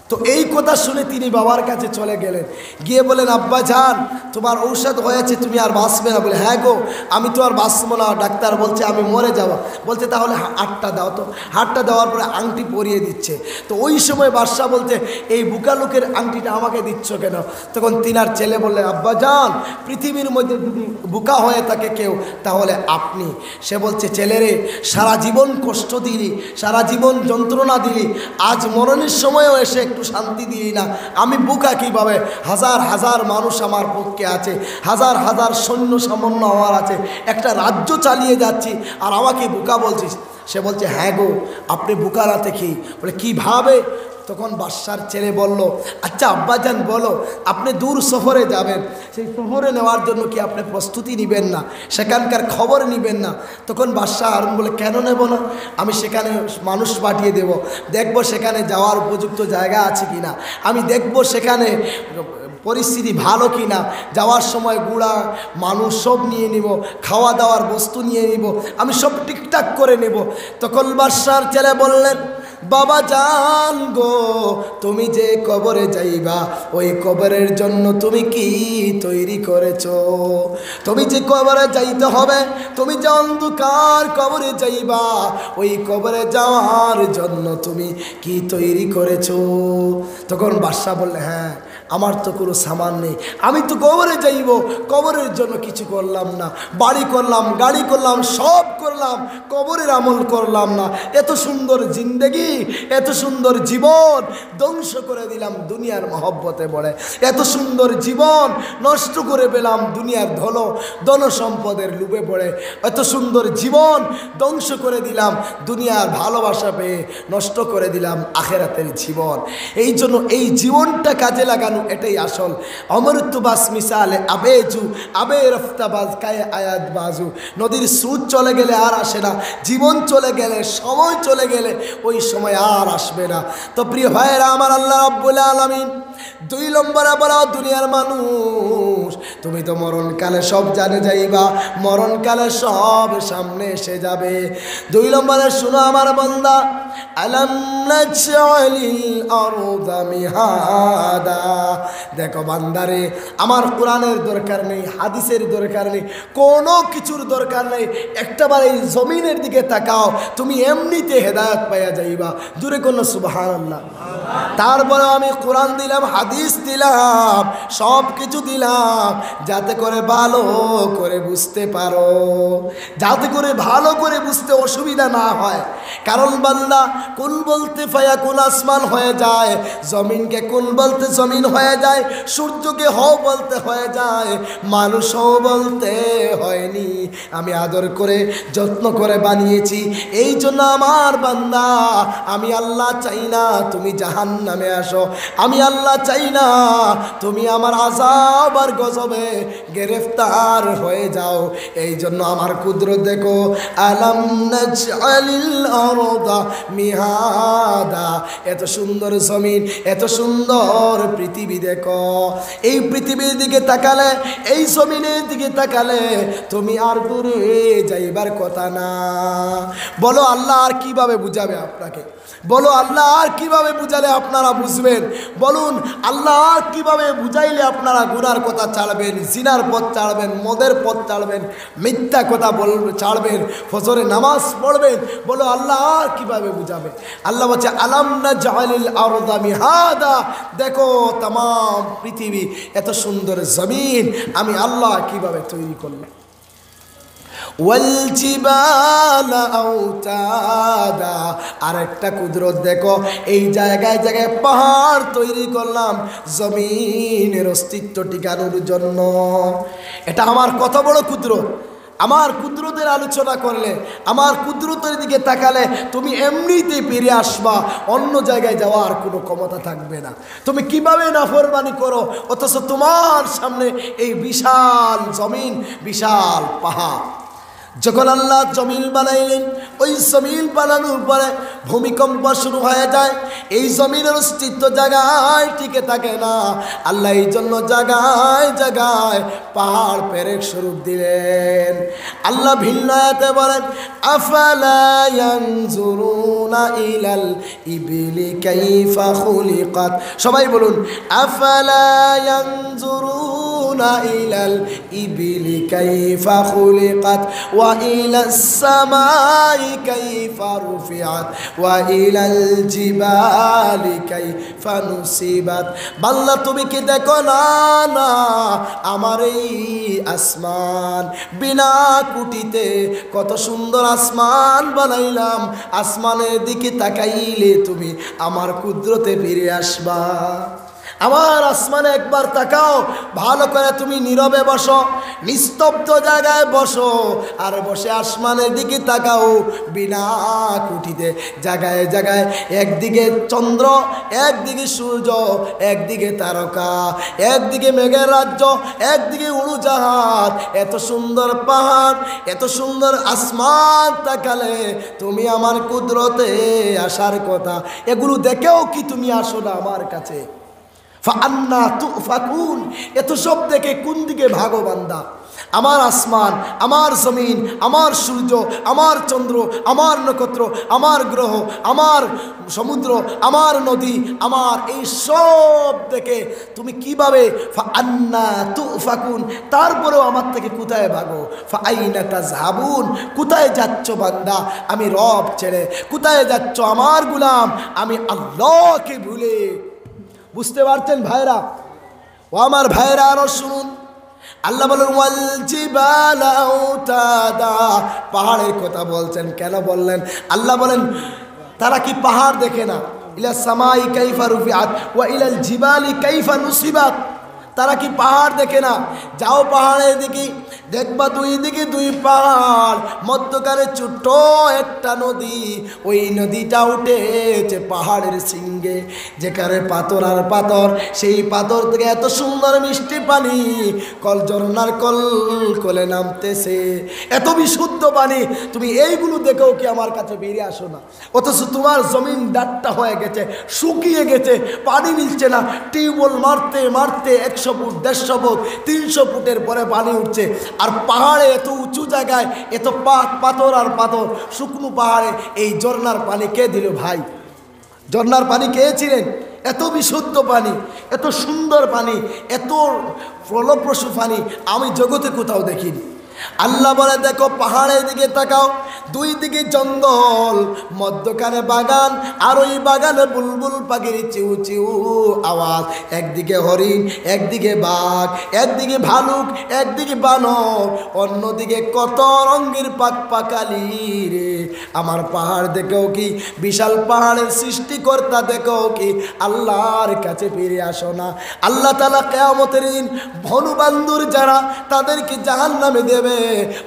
তো এই কথা শুনে তিনি বাবার কাছে চলে গেলেন, গিয়ে বলেন, আব্বা জান তোমার ঔষধ হয়েছে, তুমি আর বাঁচবে না। বলে, হ্যাঁ গো, আমি তো আর বাঁচবো না, ডাক্তার বলছে আমি মরে যাব। বলছে, তাহলে হাতটা দাও। তো হাতটা দেওয়ার পরে আংটি পরিয়ে দিচ্ছে। তো ওই সময় বাদশাহ বলছে, এই বুকা লোকের আংটিটা আমাকে দিচ্ছ কেন? তখন তিনার ছেলে বললেন, আব্বা জান পৃথিবীর মধ্যে যদি বুকা হয়ে থাকে কেউ, তাহলে আপনি। সে বলছে, ছেলেরে, সারা জীবন কষ্ট দিলি, সারা জীবন যন্ত্রণা দিলি, আজ মরণের সময়ও এসে একটু শান্তি দিলি না। আমি বুকা কিভাবে? হাজার হাজার মানুষ আমার পক্ষে আছে, হাজার হাজার সৈন্য সামান্য আমার আছে, একটা রাজ্য চালিয়ে যাচ্ছি, আর আমাকে বুকা বলছিস? সে বলছে, হ্যাঁ গো, আপনি বুকা রাতে কি? বলে, কীভাবে? তখন বাদশার ছেলে বলল, আচ্ছা আব্বাজান বলো, আপনি দূর শহরে যাবেন, সেই শহরে নেওয়ার জন্য কি আপনি প্রস্তুতি নেবেন না? সেখানকার খবর নেবেন না? তখন বাদশাহ হারুন বলে, কেন নেব না? আমি সেখানে মানুষ পাঠিয়ে দেব, দেখব সেখানে যাওয়ার উপযুক্ত জায়গা আছে কিনা, আমি দেখব সেখানে পরিস্থিতি ভালো কিনা, যাওয়ার সময় গুড়া মানুষ সব নিয়ে নিব, খাওয়া দাওয়ার বস্তু নিয়ে নিব, আমি সব ঠিকঠাক করে নেব। তখন বাদশার ছেলে বললেন, বাবা জান গো, তুমি যে কবরে যাইবা, ওই কবরের জন্য তুমি কি তৈরি করেছো? তুমি যে কবরে যাইতে হবে, তুমি যে অন্ধকার কবরে যাইবা, ওই কবরে যাওয়ার জন্য তুমি কি তৈরি করেছো? তখন বাদশা বললে, হ্যাঁ, আমার তো কোনো সামান নেই, আমি তো কবরে যাইব, কবরের জন্য কিছু করলাম না, বাড়ি করলাম, গাড়ি করলাম, সব করলাম, কবরের আমল করলাম না। এত সুন্দর জিন্দেগি, এত সুন্দর জীবন ধ্বংস করে দিলাম দুনিয়ার মহব্বতে পড়ে, এত সুন্দর জীবন নষ্ট করে পেলাম দুনিয়ার ধন সম্পদের লোভে পড়ে, এত সুন্দর জীবন ধ্বংস করে দিলাম দুনিয়ার ভালোবাসা পেয়ে, নষ্ট করে দিলাম আখেরাতের জীবন। এই জন্য এই জীবনটা কাজে লাগানো এটাই আসল। অমরত্ববাস মিসালে আবেজু আবে রফতাবাজ কায়ে আয়াত বাজু। নদীর স্রোত চলে গেলে আর আসে না, জীবন চলে গেলে, সময় চলে গেলে ওই সময় আর আসবে না। তো প্রিয় ভাইয়েরা আমার, আল্লাহ রাব্বুল আলামিন 2 নম্বরে বলা, দুনিয়ার মানুষ তুমি তো মরণকালে সব জানে যাইবা, মরণকালে সব সামনে এসে যাবে। 2 নম্বরে শুনো আমার বান্দা, আলাম নাজআলিল আরদা মিহাদা। দেখো বান্দারে, আমার কোরআনের দরকার নেই, হাদিসের দরকার নেই, কোনো কিছুর দরকার নেই, একটাবার এই জমিনের দিকে তাকাও, তুমি এমনিতে হেদায়েত পাইয়া যাইবা। জোরে কোনো সুবহানাল্লাহ। তারপরে আমি কোরআন দিলাম, হাদিস দিলাম, সব কিছু দিলাম, যাতে করে ভালো করে বুঝতে পারো, যাতে করে ভালো করে বুঝতে অসুবিধা না হয়। কারণ বান্দা কোন বলতে ফায়াকুন আসমান হয়ে যায়, জমিনকে কোন বলতে জমিন হয়ে যায়, সূর্যকে হও বলতে হয়ে যায়, মানুষ হও বলতে হয়নি। আমি আদর করে যত্ন করে বানিয়েছি। এই জন্য আমার বান্দা, আমি আল্লাহ চাই না তুমি জাহান্নামে আসো, আমি আল্লাহ চাই না তুমি আমার আযাব আর গজবে গ্রেফতার হয়ে যাও। এই জন্য আমার কুদরত দেখো, আলাম নাজআলিল আরদা মিহাদা। এত সুন্দর জমিন, এত সুন্দর পৃথিবী দেখো, এই পৃথিবীর দিকে তাকালে, এই জমিনের দিকে তাকালে তুমি আর দূরে যাইবার কথা না। বলো আল্লাহ আর কিভাবে বুঝাবে আপনাকে? বলো আল্লাহ আর কিভাবে বুঝালে আপনারা বুঝবেন? বলুন আল্লাহ আর কিভাবে বুঝাইলে আপনারা গুনার কথা ছাড়বেন, জিনার পথ ছাড়বেন, মদের পথ ছাড়বেন, মিথ্যা কথা ছাড়বেন, ফজরে নামাজ পড়বেন? বলো আল্লাহ আর কিভাবে বুঝাবে? আল্লাহ বলছে, আলাম নাজআলিল আরদা মিহাদা। দেখো তাম পৃথিবী, এত সুন্দর জমিন আমি আল্লাহ কিভাবে তৈরি করলাম। ওয়ালজিবালা আওতাদা। আরেকটা কুদরত দেখো, এই জায়গায় জায়গায় পাহাড় তৈরি করলাম জমিনের অস্তিত্ব টিকানোর জন্য। এটা আমার কত বড় কুদরত! আমার কুদরতের আলোচনা করলে, আমার কুদরতের দিকে তাকালে তুমি এমনিতেই পেরে আসবা, অন্য জায়গায় যাওয়ার কোনো ক্ষমতা থাকবে না। তুমি কিভাবে নাফরমানি করো, অথচ তোমার সামনে এই বিশাল জমিন, বিশাল পাহাড়। যখন আল্লাহ জমিন বানাইলেন, ওই জমিন বানানোর পরে ভূমিকম্প শুরু হয়ে যায়। এই জমিনের অস্তিত্ব জায়গায় টিকে থাকে না। আল্লাহ এই জন্য জায়গায় জায়গায় পাহাড় পেরেক স্বরূপ দিলেন। আল্লাহ ভিন্ন আয়াতে বলেন, আফালা ইয়ানজুরুনা ইলাল ইবিলি কাইফা খুলিকাত। সবাই বলুন, আফালা ইয়ানজুরুনা ইলাল ইবিলি কাইফা খুলিকাত ওয়া ইলাস সামাই কাইফা রুফিআত ওয়া ইলাল জিবালি কাইফা নুসিবাত। বান্দা তুমি কি দেখো না, না আমার এই আসমান, বিনা কুটিতে কত সুন্দর আসমান বানাইলাম। আসমানের দিকে তাকাইলে তুমি আমার কুদরতে ফিরে আসবা। আমার আসমানে একবার তাকাও, ভালো করে তুমি নীরবে বসো, নিস্তব্ধ জায়গায় বসো, আর বসে আসমানের দিকে তাকাও বিনা কুটিতে। জায়গায় জায়গায় একদিকে চন্দ্র, একদিকে সূর্য, একদিকে তারকা, একদিকে মেঘের রাজ্য, একদিকে উড়োজাহাজ। এত সুন্দর পাহাড়, এত সুন্দর আসমান তাকালে তুমি আমার কুদরতে আসার কথা। এগুলো দেখেও কি তুমি আসো না আমার কাছে? ফাআন্না তুফাকুন। এত সব দেখে কোন দিকে ভাগো বান্দা? আমার আসমান, আমার জমিন, আমার সূর্য, আমার চন্দ্র, আমার নক্ষত্র, আমার গ্রহ, আমার সমুদ্র, আমার নদী, আমার এই সব দেখে তুমি কিভাবে ফাআন্না তুফাকুন, তারপরেও আমার থেকে কোথায় ভাগো? ফাআইনা তাযহাবুন। কোথায় যাচ্ছ বান্দা আমি রব ছেড়ে? কোথায় যাচ্ছ আমার গোলাম আমি আল্লাহকে ভুলে? বুঝতে পারছেন ভাইরা? ও আমার ভাইরা, আরো শুনুন। আল্লাহ বলেন ওয়াল জিবালা আওতাদা। পাহাড়ের কথা বলছেন, কেন বললেন? আল্লাহ বলেন তারা কি পাহাড় দেখে না? ইলা সামাই কাইফা রুফিআত ওয়া ইলাল জিবালি কাইফা নুসিবাত। তারা কি পাহাড় দেখে না? যাও পাহাড়ের দিকে, দেখবা দুই দিকে দুই পাহাড়, মধ্যখানে ছোট্ট একটা নদী। ওই নদীটা উঠেছে পাহাড়ের সিংহে, যেখানে পাথর আর পাথর। সেই পাথর থেকে এত সুন্দর মিষ্টি পানি কল ঝর্ণার কল কলে নামতেছে, এত বিশুদ্ধ পানি। তুমি এইগুলো দেখেও কি আমার কাছে বেরিয়ে আসো না? অথচ তোমার জমিন ডাট্টা হয়ে গেছে, শুকিয়ে গেছে, পানি মিলছে না। টিউবওয়েল মারতে মারতে 100 ফুট, 150 ফুট, 300 ফুটের পরে পানি উঠছে। আর পাহাড়ে এত উঁচু জায়গায় এত পাথর আর পাথর, শুকনো পাহাড়ে এই ঝর্ণার পানি কে দিল ভাই? ঝর্ণার পানি কে ছিলেন? এত বিশুদ্ধ পানি, এত সুন্দর পানি, এত ফলপ্রসূ পানি আমি জগতে কোথাও দেখিনি। আল্লাহ বলে দেখো পাহাড়ের দিকে তাকাও, দুই দিকে জঙ্গল, মধ্যখানে বাগান, আর ওই বাগানে বুলবুল পাখির চিউ চিউ আওয়াজ। একদিকে হরিণ, একদিকে বাঘ, একদিকে ভালুক, একদিকে বানর, অন্যদিকে কত রঙের পাকপাকালি রে। আমার পাহাড় দেখেও কি বিশাল পাহাড়ের সৃষ্টিকর্তা দেখেও কি আল্লাহর কাছে ফিরে আসো না? আল্লাহ তাআলা কিয়ামতের দিন ভনুবান্ধুর যারা, তাদেরকে জাহান্নামে দেবে।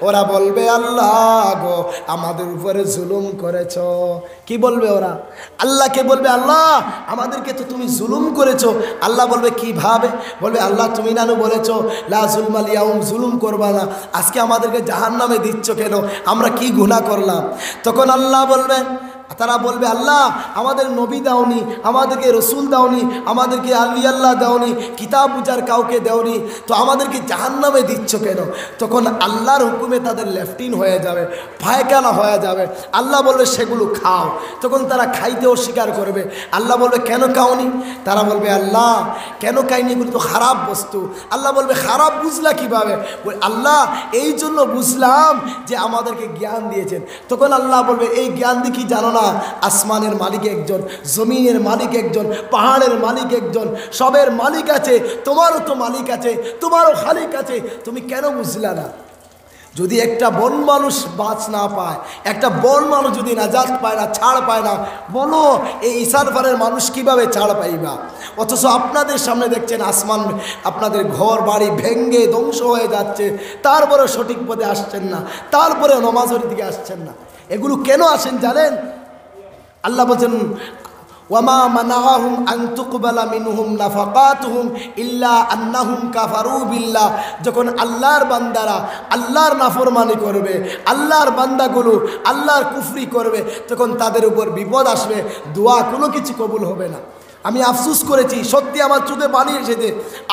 ওরা বলবে আল্লাহ গো আমাদের উপরে জুলুম করেছ। কি বলবে ওরা? আল্লাহকে বলবে আল্লাহ আমাদেরকে তো তুমি জুলুম করেছ। আল্লাহ বলবে কিভাবে? বলবে আল্লাহ তুমি নানু বলেছো লা জুলমাল ইয়াউম, জুলুম করবা না। আজকে আমাদেরকে জাহান্নামে দিচ্ছ কেন? আমরা কি গুনাহ করলাম? তখন আল্লাহ বলবেন, তারা বলবে আল্লাহ আমাদের নবী দাওনি, আমাদেরকে রসুল দাওনি, আমাদেরকে আল্লি আল্লাহ দাওনি, কিতাব বুঝার কাউকে দাওনি, তো আমাদেরকে জাহান্নামে দিচ্ছ কেন? তখন আল্লাহর হুকুমে তাদের লেফটিন হয়ে যাবে, পায়খানা হয়ে যাবে। আল্লাহ বলবে সেগুলো খাও। তখন তারা খাইতে অস্বীকার করবে। আল্লাহ বলবে কেন খাওনি? তারা বলবে আল্লাহ কেন খাইনি, এগুলো তো খারাপ বস্তু। আল্লাহ বলবে খারাপ বুঝলা কিভাবে? আল্লাহ এই জন্য বুঝলাম যে আমাদেরকে জ্ঞান দিয়েছেন। তখন আল্লাহ বলবে এই জ্ঞান দিয়ে কি জানো না? আসমানের মালিক একজন, জমিনের মালিক একজন, পাহাড়ের মালিক একজন, সবের মালিক আছে। তোমারও তো মালিক আছে, তোমারও খালিক আছে, তুমি কেন বুঝলা না? যদি একটা বন মানুষ বাঁচ না পায়, একটা বন মানুষ যদি নাজাত পায় না, ছাড় পায় না, বলো এই ইসারফারের মানুষ কিভাবে ছাড় পাইবা? অথচ আপনাদের সামনে দেখছেন আসমান, আপনাদের ঘর বাড়ি ভেঙ্গে ধ্বংস হয়ে যাচ্ছে, তারপরে সঠিক পথে আসছেন না, তারপরে নামাজের দিকে আসছেন না। এগুলো কেন আসেন জানেন? আল্লাহ বলছেন ওয়ামা মানাআহুম আন তুকবালা মিনহুম নাফাকাতুহুম ইল্লা আন্নাহুম কাফারু বিল্লাহ। যখন আল্লাহর বান্দারা আল্লাহর নাফরমানি করবে, আল্লাহর বান্দাগুলো আল্লাহর কুফরি করবে, তখন তাদের উপর বিপদ আসবে, দোয়া কোনো কিছু কবুল হবে না। আমি আফসোস করেছি, সত্যি আমার চোখে পানি এসেছে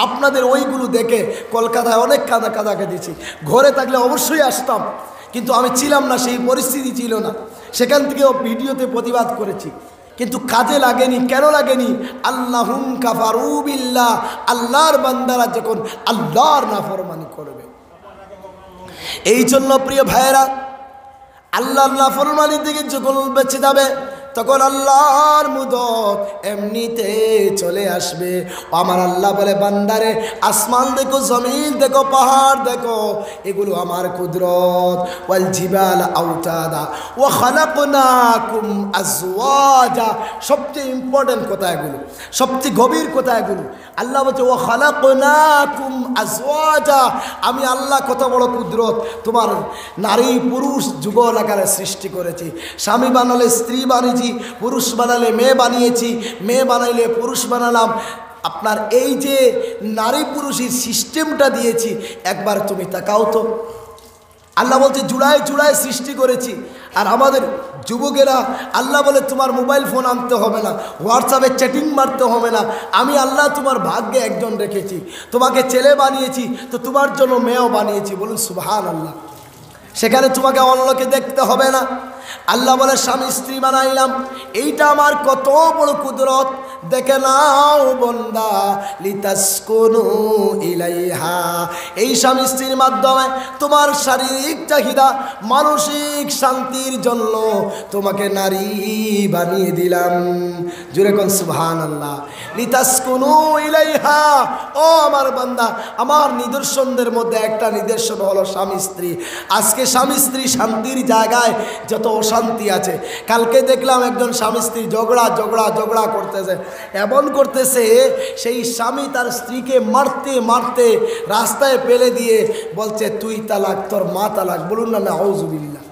আপনাদের ওইগুলো দেখে। কলকাতায় অনেক কাদা দিয়েছি, ঘরে থাকলে অবশ্যই আসতাম, কিন্তু আমি ছিলাম না, সেই পরিস্থিতি ছিল না। সেখান থেকেও ভিডিওতে প্রতিবাদ করেছি, কিন্তু কাজে লাগেনি। কেন লাগেনি? আল্লাহুম কাফারু বিল্লাহ, আল্লাহর বান্দারা যখন আল্লাহর নাফরমানি করবে। এই জন্য প্রিয় ভাইয়েরা, আল্লাহর নাফরমানি থেকে যখন বেঁচে যাবে, তখন আল্লাহর মুদত এমনিতে চলে আসবে। আমার আল্লাহ বলে, বান্দারে আসমান দেখো, জমিন দেখো, পাহাড় দেখো, এগুলো আমার কুদরত। ওয়াল জিবাল আওতাদা ওয়া খালাকনাকুম আজওয়াজা। সবচেয়ে ইম্পর্টেন্ট কথা এগুলো, সবচেয়ে গভীর কথা এগুলো। আল্লাহ বলছে ওয়া খালাকনাকুম আজওয়াজা, আমি আল্লাহ কত বড় কুদরত, তোমার নারী পুরুষ যুগল আকারে সৃষ্টি করেছি। স্বামী বানালে স্ত্রী বানিয়েছি, পুরুষ বানালে মেয়ে বানিয়েছি, মেয়ে বানাইলে পুরুষ বানালাম। আপনার এই যে নারী পুরুষের সিস্টেমটা দিয়েছি, একবার তুমি তাকাও তো। আল্লাহ বলছে জুড়ায় জুড়ায় সৃষ্টি করেছি। আর আমাদের যুবকেরা, আল্লাহ বলে তোমার মোবাইল ফোন আনতে হবে না, হোয়াটসঅ্যাপে চ্যাটিং মারতে হবে না, আমি আল্লাহ তোমার ভাগ্যে একজন রেখেছি। তোমাকে ছেলে বানিয়েছি, তো তোমার জন্য মেয়েও বানিয়েছি। বলুন সুবহানাল্লাহ। সেখানে তোমাকে অন্যকে দেখতে হবে না। আল্লাহ বলে স্বামী স্ত্রী বানাইলাম, এইটা আমার কত বড় কুদরত। দেখে নাও বান্দা, লিতাসকুনু ইলাইহা, এই স্বামী স্ত্রীর মাধ্যমে তোমার শারীরিক চাহিদা, মানসিক শান্তির জন্য তোমাকে নারী বানিয়ে দিলাম। জোরে কোন সুবহানাল্লাহ। লিতাসকুনু ইলাইহা, ও আমার বান্দা, আমার নিদর্শনদের মধ্যে একটা নিদর্শন হলো স্বামী স্ত্রী। আজকে স্বামী স্ত্রী শান্তির জায়গায় যত অশান্তি আছে। কালকে দেখলাম একজন স্বামী স্ত্রী ঝগড়া করতেছে, এমন করতেছে, সেই স্বামী তার স্ত্রীকে মারতে মারতে রাস্তায় ফেলে দিয়ে বলছে তুই তালাক, তোর মা তালাক। বলুন না নাউজুবিল্লাহ।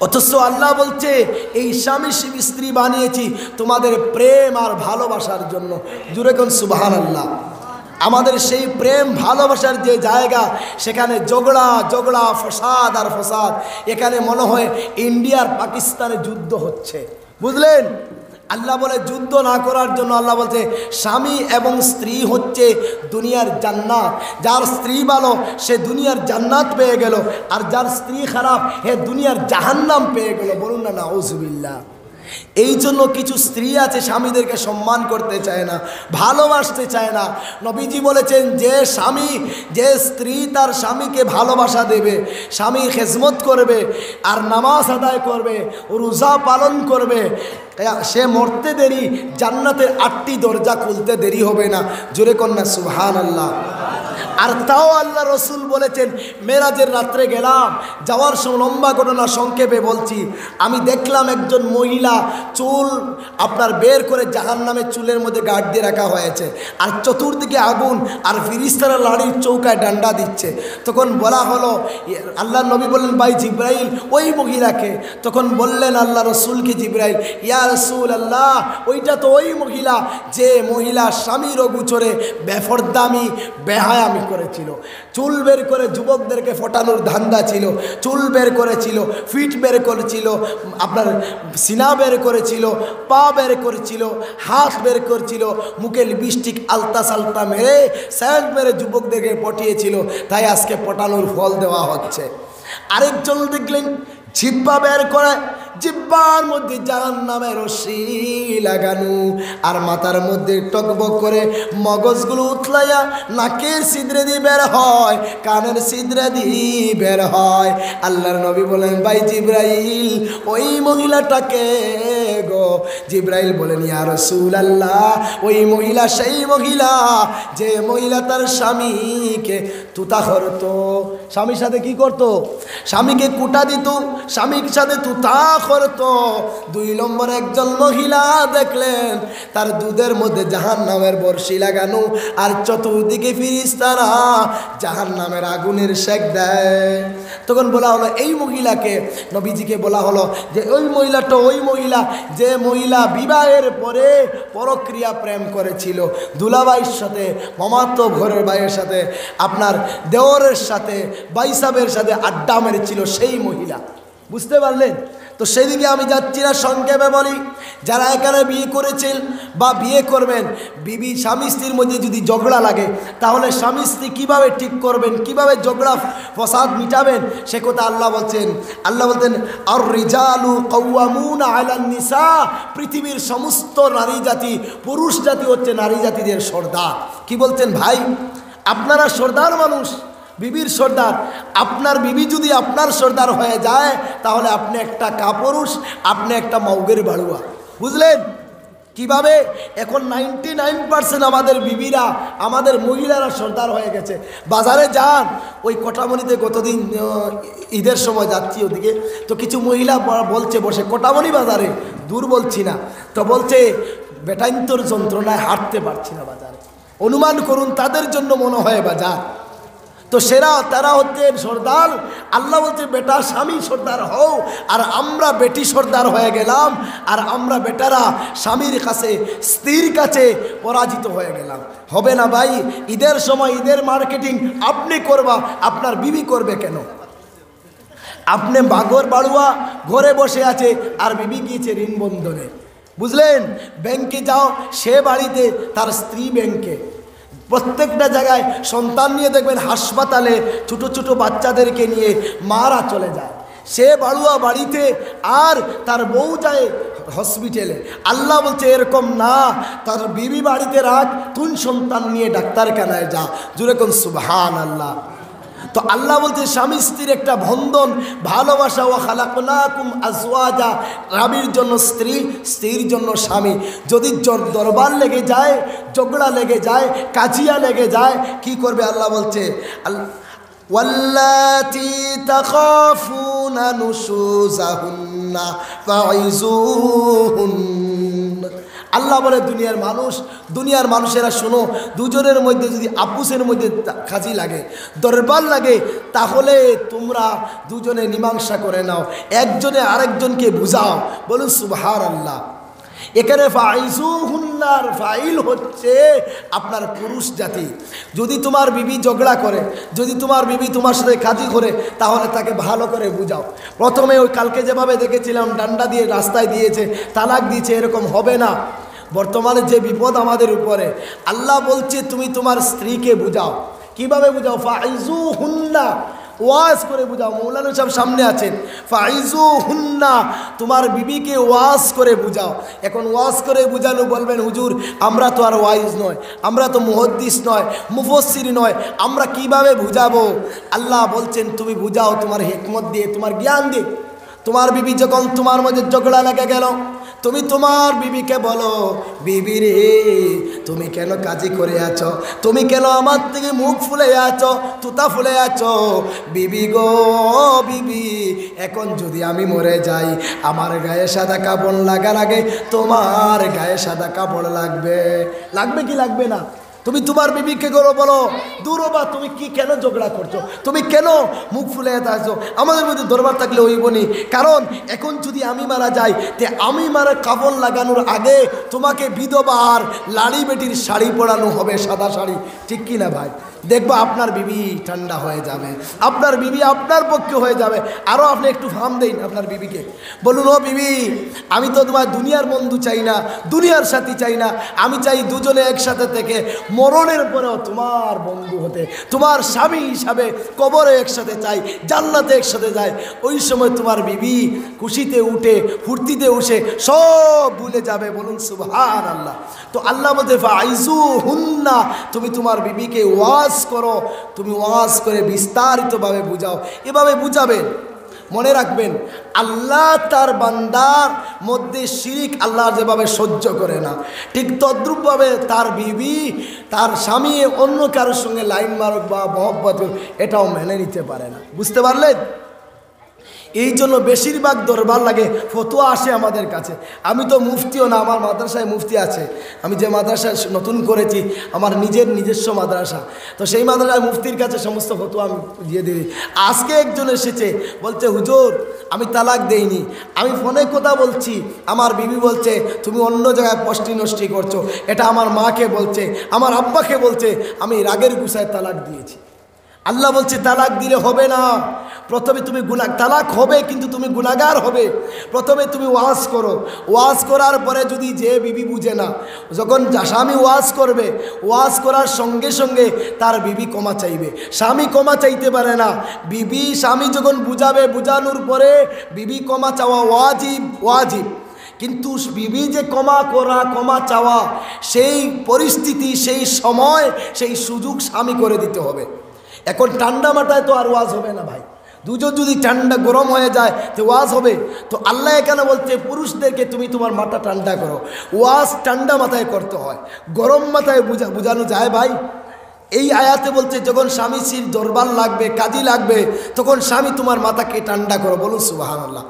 অথচ আল্লাহ বলছে এই স্বামী স্ত্রী বানিয়েছি তোমাদের প্রেম আর ভালোবাসার জন্য। জুড়ে কোন সুবহানাল্লাহ। আমাদের সেই প্রেম ভালোবাসার যে জায়গা, সেখানে ঝগড়া ফসাদ আর ফসাদ। এখানে মনে হয় ইন্ডিয়ার পাকিস্তানে যুদ্ধ হচ্ছে, বুঝলেন? আল্লাহ বলে যুদ্ধ না করার জন্য। আল্লাহ বলছে স্বামী এবং স্ত্রী হচ্ছে দুনিয়ার জান্নাত। যার স্ত্রী ভালো সে দুনিয়ার জান্নাত পেয়ে গেল, আর যার স্ত্রী খারাপ হে দুনিয়ার জাহান্নাম পেয়ে গেল। বলুন না নাউজুবিল্লাহ। এই জন্য কিছু স্ত্রী আছে স্বামীদেরকে সম্মান করতে চায় না, ভালোবাসতে চায় না। নবীজি বলেছেন যে স্ত্রী তার স্বামীকে ভালোবাসা দেবে, স্বামী খেজমত করবে, আর নামাজ আদায় করবে, রোজা পালন করবে, সে মরতে দেরি জান্নাতের 8টি দরজা খুলতে দেরি হবে না। জোরে কন্যা সুবহানাল্লাহ। আর তাও আল্লাহ রসুল বলেছেন, মেরাজের রাত্রে গেলাম, যাওয়ার সময় লম্বা ঘটনা সংক্ষেপে বলছি, আমি দেখলাম একজন মহিলা চুল আপনার বের করে জাহান্নামের চুলের মধ্যে গার্ড দিয়ে রাখা হয়েছে, আর চতুর্দিকে আগুন, আর ফিরিস্তারা লাড়ির চৌকায় ডান্ডা দিচ্ছে। তখন বলা হলো, আল্লাহ নবী বললেন ভাই জিব্রাইল ওই মহিলাকে। তখন বললেন আল্লাহ রসুলকে জিব্রাইল, ইয়া রসুল আল্লাহ, ওইটা তো ওই মহিলা যে মহিলা স্বামীর অগোচরে বেফরদামি বেহায়ামি করেছিল। চুল বের করে যুবকদেরকে ফটানোর ধান্দা ছিল, চুল বের করেছিল, ফিট বের করেছিল, আপনার সিনা বের করেছিল, পা বের করেছিল, হাত বের করেছিল, মুখে লিপস্টিক আলতা সালতা মেরে স্যান্ড মেরে যুবকদেরকে পটিয়েছিল। তাই আজকে পটানোর ফল দেওয়া হচ্ছে। আরেকজন দেখলেন জিহ্বা বের করে, জিহ্বার মধ্যে জাহান্নামের রশি লাগানো, আর মাথার মধ্যে টকবক করে মগজগুলো উতলাইয়া নাকের ছিদ্রে দিয়ে বের হয়, কানের ছিদ্রে দিয়ে বের হয়। আল্লাহর নবী বলেন, ভাই জিব্রাইল ওই মহিলাটাকে গো। জিব্রাইল বলেন, ইয়া রাসূলুল্লাহ, ওই মহিলা সেই মহিলা যে মহিলা তার স্বামীকে তুতা করতো। স্বামীর সাথে কি করতো? স্বামীকে কুটা দিত, স্বামীর সাথে তুতা করত। 2 নম্বর একজন মহিলা দেখলেন তার দুধের মধ্যে জাহান্নামের বর্ষি লাগানো, আর চতুর্দিকে ফেরেশতারা জাহান্নামের আগুনের সেক দেয়। তখন বলা হলো এই মহিলাকে, নবীজিকে বলা হলো যে ওই মহিলাটা ওই মহিলা যে মহিলা বিবাহের পরে পরক্রিয়া প্রেম করেছিল, দুলাভাইয়ের সাথে, মামাতো ঘরের ভাইয়ের সাথে, আপনার দেওরের সাথে, বাইসাবের সাথে আড্ডা মেরেছিল সেই মহিলা। বুঝতে পারলেন? তো সেদিকে আমি যাচ্ছি না, সংক্ষেপে বলি, যারা এখানে বিয়ে করেছেন বা বিয়ে করবেন, বিবি স্বামী স্ত্রীর মধ্যে যদি ঝগড়া লাগে তাহলে স্বামী স্ত্রী কীভাবে ঠিক করবেন, কিভাবে ঝগড়া ফসাদ মিটাবেন, সে কথা আল্লাহ বলছেন। আল্লাহ বলতেন আর রিজালু কাওয়ামুনা আলান নিসা, পৃথিবীর সমস্ত নারী জাতি, পুরুষ জাতি হচ্ছে নারী জাতিদের সর্দার। কি বলছেন ভাই? আপনারা সর্দার মানুষ, বিবির সর্দার। আপনার বিবি যদি আপনার সর্দার হয়ে যায় তাহলে আপনি একটা কাপুরুষ, আপনি একটা মৌগের বাড়ুয়া। বুঝলেন কিভাবে? এখন 99% আমাদের বিবিরা, আমাদের মহিলারা সর্দার হয়ে গেছে। বাজারে যান, ওই কোটামণিতে গতদিন ঈদের সময় যাচ্ছি ওদিকে, তো কিছু মহিলা বলছে বসে, কোটামণি বাজারে, দূর বলছি না, তো বলছে বেটাইন্তর যন্ত্রণায় হাঁটতে পারছি না বাজারে। অনুমান করুন তাদের জন্য মনে হয় বাজার। তো তারা হচ্ছে সর্দার। আল্লাহ বলছে বেটা স্বামী সর্দার হও, আর আমরা বেটি সর্দার হয়ে গেলাম, আর আমরা বেটারা স্বামীর কাছে, স্ত্রীর কাছে পরাজিত হয়ে গেলাম। হবে না ভাই। ঈদের সময় ঈদের মার্কেটিং আপনি করবা, আপনার বিবি করবে কেন? আপনি বাগর বাড়ুয়া ঘরে বসে আছে আর বিবি গিয়েছে ঋণ বন্ধনে। বুঝলেন? ব্যাংকে যাও, সে বাড়িতে, তার স্ত্রী ব্যাংকে। প্রত্যেকটা জায়গায় সন্তান নিয়ে দেখবেন হাসপাতালে ছোটো ছোটো বাচ্চাদেরকে নিয়ে মারা চলে যায়, সে বাড়ুয়া বাড়িতে আর তার বউ যায় হসপিটালে। আল্লাহ বলছে এরকম না, তার বিবি বাড়িতে রাখ, তুই সন্তান নিয়ে ডাক্তারখানায় যা। জুড়ে কোন সুবহানাল্লাহ। তো আল্লাহ বলছে স্বামী স্ত্রীর একটা বন্ধন, ভালোবাসা। ওয়া খালাকনাকুম আজওয়াজা, স্বামীর জন্য স্ত্রী, স্ত্রীর জন্য স্বামী। যদি দরবার লেগে যায়, ঝগড়া লেগে যায়, কাজিয়া লেগে যায়, কি করবে? আল্লাহ বলছে ওয়াল্লাতি তাখাফুনা নুশুজাহুন্না ফাইজুহুন্না। আল্লাহ বলে দুনিয়ার মানুষেরা শোনো, দুজনের মধ্যে যদি আপুসের মধ্যে খাজি লাগে, দরবার লাগে, তাহলে তোমরা দুজনে মীমাংসা করে নাও, একজনে আরেকজনকে বুঝাও। বলুন সুবহানাল্লাহ। এখানে ফাইজুহুন্নার ফাইল হচ্ছে আপনার পুরুষ জাতি। যদি তোমার বিবি ঝগড়া করে, যদি তোমার বিবি তোমার সাথে কাজি করে, তাহলে তাকে ভালো করে বুঝাও। প্রথমে ওই কালকে যেভাবে দেখেছিলাম ডান্ডা দিয়ে রাস্তায় দিয়েছে, তালাক দিয়েছে, এরকম হবে না। বর্তমানে যে বিপদ আমাদের উপরে, আল্লাহ বলছে তুমি তোমার স্ত্রীকে বুঝাও। কিভাবে বুঝাও? ফাইজুহুন্না, ওয়াজ করে বুঝাও। মৌলানা সাহেব সামনে আছেন। ফাইজুহুন্না, তোমার বিবিকে ওয়াজ করে বুঝাও। এখন ওয়াজ করে বুঝানো বলবেন হুজুর আমরা তো আর ওয়াইজ নয়, আমরা তো মুহাদ্দিস নয়, মুফাসসির নয়, আমরা কিভাবে বুঝাবো? আল্লাহ বলছেন তুমি বুঝাও তোমার হিকমত দিয়ে, তোমার জ্ঞান দিয়ে। তোমার বিবি যখন তোমার মধ্যে ঝগড়া লেগে গেল, তুমি তোমার বিবিকে বলো, বিবি রে তুমি কেন কাজি করে আছো, তুমি কেন আমার থেকে মুখ ফুলে আছো, তুতা ফুলে আছো? বিবি গো বিবি, এখন যদি আমি মরে যাই, আমার গায়ে সাদা কাপড় লাগার আগে তোমার গায়ে সাদা কাপড় লাগবে। লাগবে কি লাগবে না? তুমি তোমার বিবিকে করো বলো, দূর বা তুমি কি কেন ঝগড়া করছো, তুমি কেন মুখ ফুলে আসছো? আমাদের মধ্যে দরবার থাকলে ওই বনি, কারণ এখন যদি আমি মারা যাই, তে আমি মারা কাপড় লাগানোর আগে তোমাকে বিধবার লাড়ি বেটির শাড়ি পরানো হবে, সাদা শাড়ি। ঠিক কি না ভাই? দেখবো আপনার বিবি ঠান্ডা হয়ে যাবে, আপনার বিবি আপনার পক্ষে হয়ে যাবে। আরও আপনি একটু ফার্ম দেন আপনার বিবিকে, বলুন ও বিবি আমি তো তোমার দুনিয়ার বন্ধু চাই না, দুনিয়ার সাথী চাই না, আমি চাই দুজনে একসাথে থেকে মরণের পরেও তোমার বন্ধু হতে, তোমার স্বামী হিসাবে কবরে একসাথে চাই, জান্নাতে একসাথে যাই। ওই সময় তোমার বিবি খুশিতে উঠে, ফুর্তিতে উঠে সব ভুলে যাবে। বলুন সুবহানাল্লাহ। তো আল্লাহ বলতে ফাইজুহুন্না, তুমি তোমার বিবিকে ওয়াজ করো, তুমি ওয়াজ করে বিস্তারিতভাবে বুঝাও। এভাবে বুঝাবেন, মনে রাখবেন আল্লাহ তার বান্দার মধ্যে শিরিক আল্লাহ যেভাবে সহ্য করে না, ঠিক তদ্রূপভাবে তার বিবি, তার স্বামী অন্য কারোর সঙ্গে লাইন মারুক বা মহব্বত, এটাও মেনে নিতে পারে না। বুঝতে পারলেন? এই জন্য বেশিরভাগ দরবার লাগে, ফতোয়া আসে আমাদের কাছে। আমি তো মুফতিও না, আমার মাদ্রাসায় মুফতি আছে। আমি যে মাদ্রাসায় নতুন করেছি আমার নিজস্ব মাদ্রাসা, তো সেই মাদ্রাসায় মুফতির কাছে সমস্ত ফতোয়া আমি দিয়ে দিই। আজকে একজন এসেছে, বলছে হুজুর আমি তালাক দেইনি, আমি ফোনে কথা বলছি, আমার বিবি বলছে তুমি অন্য জায়গায় পষ্টি নষ্টি করছো, এটা আমার মাকে বলছে, আমার আব্বাকে বলছে, আমি রাগের গুছায় তালাক দিয়েছি। আল্লাহ বলছে তালাক দিলে হবে না, প্রথমে তুমি তালাক হবে কিন্তু তুমি গুনাহগার হবে। প্রথমে তুমি ওয়াজ করো, ওয়াজ করার পরে যদি যে বিবি বুঝে না, যখন স্বামী ওয়াজ করবে, ওয়াজ করার সঙ্গে সঙ্গে তার বিবি ক্ষমা চাইবে। স্বামী ক্ষমা চাইতে পারে না, স্বামী যখন বুঝাবে, বুঝানোর পরে বিবি ক্ষমা চাওয়া ওয়াজিব। কিন্তু বিবি যে ক্ষমা চাওয়া, সেই পরিস্থিতি, সেই সময়, সেই সুযোগ স্বামী করে দিতে হবে। এখন ঠান্ডা মাথায় তো আর ওয়াজ হবে না ভাই, দুজন যদি ঠান্ডা গরম হয়ে যায় তো ওয়াজ হবে? তো আল্লাহ এখানে বলছে পুরুষদেরকে তুমি তোমার মাথা ঠান্ডা করো। ওয়াজ ঠান্ডা মাথায় করতে হয়, গরম মাথায় বুঝানো যায় ভাই? এই আয়াতে বলছে যখন স্বামী স্ত্রীর দরবার লাগবে, কাজী লাগবে, তখন স্বামী তোমার মাথাকে ঠান্ডা করো। বলুন সুবহানাল্লাহ।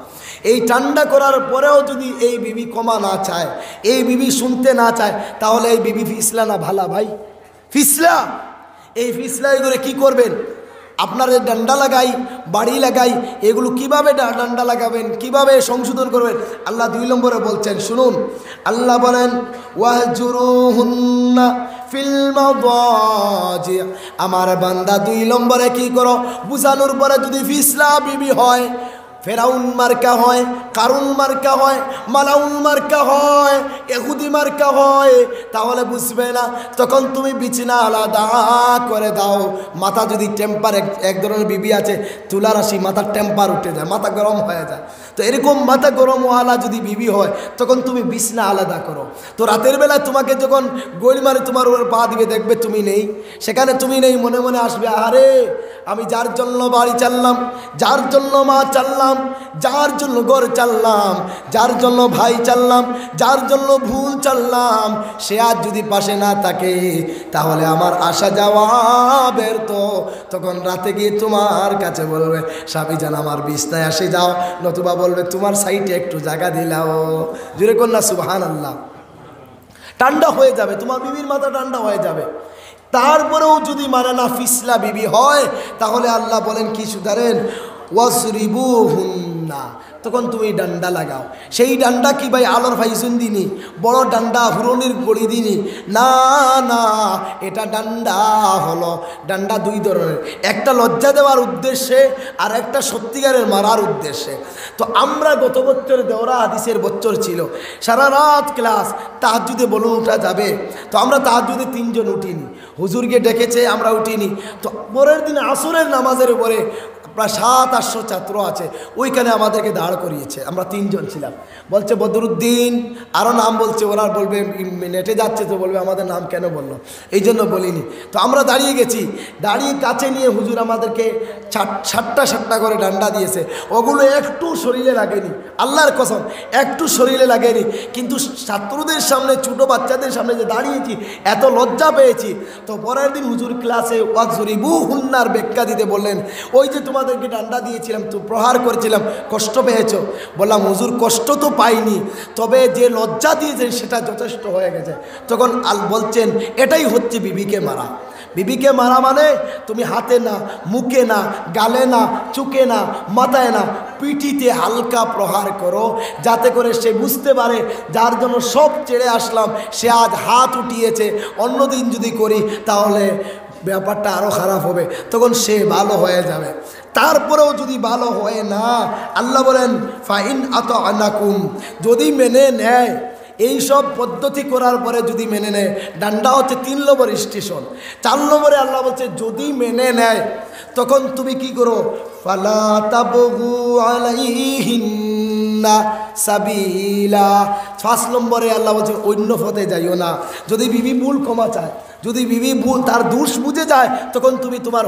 এই ঠান্ডা করার পরেও যদি এই বিবি ক্ষমা না চায়, এই বিবি শুনতে না চায়, তাহলে এই বিবি ফিসলা না ভালা ভাই? ফিসলা। এই ফিসলাই করে কি করবেন? আপনার ডান্ডা লাগাই, বাড়ি লাগাই, এগুলো কিভাবে ডান্ডা লাগাবেন, কিভাবে সংশোধন করবেন? আল্লাহ 2 নম্বরে বলছেন, শুনুন। আল্লাহ বলেন ওয়াহজুরুহুন্না ফিল মাদাজি। আমার বান্দা 2 নম্বরে কি করো? বুঝানোর পরে যদি ফিসলা বিবি হয়, ফেরাউন মার্কা হয়, কারুন মার্কা হয়, মালাউন মার্কা হয়, ইহুদি মার্কা হয়, তাহলে বুঝবে না। তখন তুমি বিছানা আলাদা করে দাও। মাথা যদি টেম্পার, এক ধরনের বিবি আছে তুলা রাশি, মাথার টেম্পার উঠে যায়, মাথা গরম হয়ে যায়। তো এরকম মাথা গরমওয়ালা যদি বিবি হয়, তখন তুমি বিছানা আলাদা করো। তো রাতের বেলায় তোমাকে যখন গোলি মারে তোমার উপর পা দিবে, দেখবে তুমি নেই, সেখানে তুমি নেই, মনে মনে আসবে আরে আমি যার জন্য বাড়ি চাললাম, যার জন্য মা চাললাম, যার জন্য ঘর চাললাম, যার জন্য ভাই চাললাম, যার জন্য ভুল চাললাম, সে আজ যদি পাশে না থাকে তাহলে আমার আসা যাওয়া ব্যর্থ। তখন রাতে গিয়ে তোমার কাছে বলবে স্বামী জান আমার বিছনায় আসে যাও, নতুবা বলবে তোমার সাইডে একটু জায়গা দিলাও। জোরে কন্যা সুবহানাল্লাহ। ঠান্ডা হয়ে যাবে, তোমার বিবির মাথা ঠান্ডা হয়ে যাবে। তারপরেও যদি মানে না ফিসলা বিবি হয়, তাহলে আল্লাহ বলেন কি শুধারেন? ওয়াসরিবুহুন্না। তখন তুমি ডান্ডা লাগাও। সেই ডান্ডা কি ভাই আলোর ফাইসুন দিনি, বড় ডান্ডা হুরনির গড়ি দিনি? না না, এটা ডান্ডা হলো, ডান্ডা 2 ধরনের, একটা লজ্জা দেওয়ার উদ্দেশ্যে আর একটা সত্যিকারের মারার উদ্দেশ্যে। তো আমরা গত বছর দেওরা হাদিসের বছর ছিল, সারা রাত ক্লাস, তাহাজ্জুদে বলুন উঠা যাবে? তো আমরা তাহাজ্জুদে 3 জন উঠিনি, হুজুরকে ডেকেছে, আমরা উঠিনি। তো পরের দিন আসরের নামাজের পরে প্রায় 700-800 ছাত্র আছে, ওইখানে আমাদেরকে দাঁড় করিয়েছে, আমরা 3 জন ছিলাম। বলছে বদরুদ্দিন, আরও নাম বলছে, ওরা বলবে নেটে যাচ্ছে তো বলবে আমাদের নাম কেন বললো, এই জন্য বলিনি। তো আমরা দাঁড়িয়ে গেছি, দাঁড়িয়ে কাছে নিয়ে হুজুর আমাদেরকে 7টা করে ডান্ডা দিয়েছে। ওগুলো একটু শরীরে লাগেনি, আল্লাহর কসম একটু শরীরে লাগেনি, কিন্তু ছাত্রদের সামনে, ছোটো বাচ্চাদের সামনে যে দাঁড়িয়েছি, এত লজ্জা পেয়েছি। তো পরের দিন হুজুর ক্লাসে ওয়াজরিবুহুন্নার ব্যাখ্যা দিতে বললেন, ওই যে তোমাদেরকে ডান্ডা দিয়েছিলাম, তো প্রহার করেছিলাম, কষ্ট পেয়েছো? বললাম হুজুর কষ্ট তো পাইনি, তবে যে লজ্জা দিয়েছেন সেটা যথেষ্ট হয়ে গেছে। তখন বলছেন এটাই হচ্ছে বিবিকে মারা। বিবিকে মারা মানে তুমি হাতে না, মুখে না, গালে না, চুকে না, মাথায় না, পিঠিতে হালকা প্রহার করো, যাতে করে সে বুঝতে পারে যার জন্য সব ছেড়ে আসলাম সে আজ হাত উঠিয়েছে, অন্যদিন যদি করি তাহলে ব্যাপারটা আরও খারাপ হবে, তখন সে ভালো হয়ে যাবে। তারপরেও যদি ভালো হয় না, আল্লাহ বলেন ফাইন আতানাকুম, যদি মেনে নেয়, এই সব পদ্ধতি করার পরে যদি মেনে নেয়, ডান্ডা হচ্ছে 3 নম্বর স্টেশন। 4 নম্বরে আল্লাহ বলছে যদি মেনে নেয়, তখন তুমি কি করো? ফালা তাবগু আলাইহিন তুন্না সাবিলা। 5 নম্বরে আল্লাহ বলছে অন্য পথে যাইও না। যদি বিবি ভুল ক্ষমা চায়, যদি বিবি ভুল তার দোষ বুঝে যায়, তখন তুমি তোমার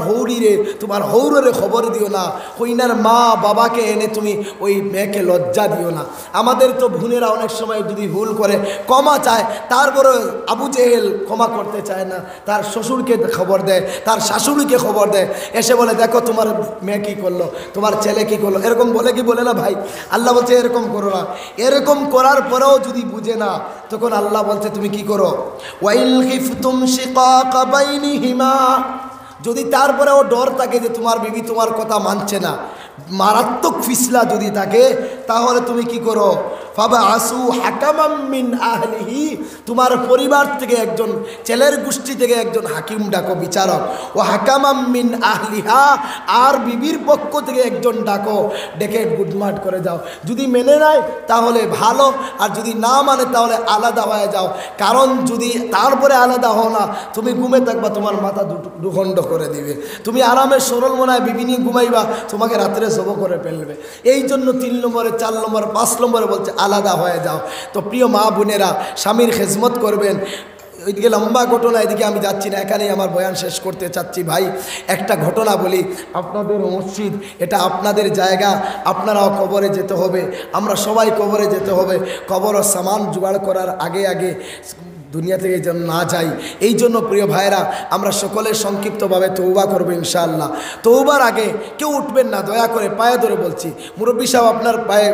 হৌরে খবর দিও না। কইনার মা বাবাকে এনে তুমি ওই মেয়েকে লজ্জা দিও না। আমাদের তো বোনেরা অনেক সময় যদি ভুল করে ক্ষমা চায়, তারপরে আবু জেহেল ক্ষমা করতে চায় না, তার শ্বশুরকে খবর দেয়, তার শাশুড়িকে খবর দেয়, এসে বলে দেখো তোমার মেয়ে কী করলো, তোমার ছেলে কী করলো, এরকম বলে কি বলে না ভাই? আল্লাহ বলছে এরকম করো না। এরকম করার পরেও যদি বুঝে না, তখন আল্লাহ বলছে তুমি কি করো, ওয়াইল খিফতুম শিকাকা বাইনিহিমা, যদি তারপরেও ডর থাকে যে তোমার বিবি তোমার কথা মানছে না, মারাত্মক ফিসলা যদি থাকে, তাহলে তুমি কি করো, ফাবআসু হাকামাম মিন আহলিহি, তোমার পরিবার থেকে একজন, ছেলের গোষ্ঠী থেকে একজন হাকিম ডাকো, বিচারক। ও হাকামাম মিন আহলিহা, আর বিবির পক্ষ থেকে একজন ডাকো, ডেকে গুডমাট করে যাও। যদি মেনে নেয় তাহলে ভালো, আর যদি না মানে তাহলে আলাদা হয়ে যাও। কারণ যদি তারপরে আলাদা হও না, তুমি ঘুমে থাকবা, তোমার মাথা দুখণ্ড করে দিবে, তুমি আরামে সরল মনে হয় বিবি নিয়ে ঘুমাইবা, তোমাকে রাত্রে জব করে ফেলবে। এই জন্য 3 নম্বরে, 4 নম্বরে, 5 নম্বরে বলছে আলাদা হয়ে যাও। তো প্রিয় মা বোনেরা, স্বামীর খেজমত করবেন। ওইদিকে লম্বা ঘটনা, এদিকে আমি যাচ্ছি না, এখানেই আমার বয়ান শেষ করতে চাচ্ছি। ভাই একটা ঘটনা বলি, আপনাদের মসজিদ, এটা আপনাদের জায়গা, আপনারাও কবরে যেতে হবে, আমরা সবাই কবরে যেতে হবে। কবর ও সামান জোগাড় করার আগে আগে দুনিয়া থেকে যেন না যাই। এই জন্য প্রিয় ভাইরা, আমরা সকলে সংক্ষিপ্তভাবে তৌবা করবো ইনশাআল্লাহ। তৌবার আগে কেউ উঠবেন না, দয়া করে পায়ে ধরে বলছি, মুরব্বী সাহেব আপনার পায়ে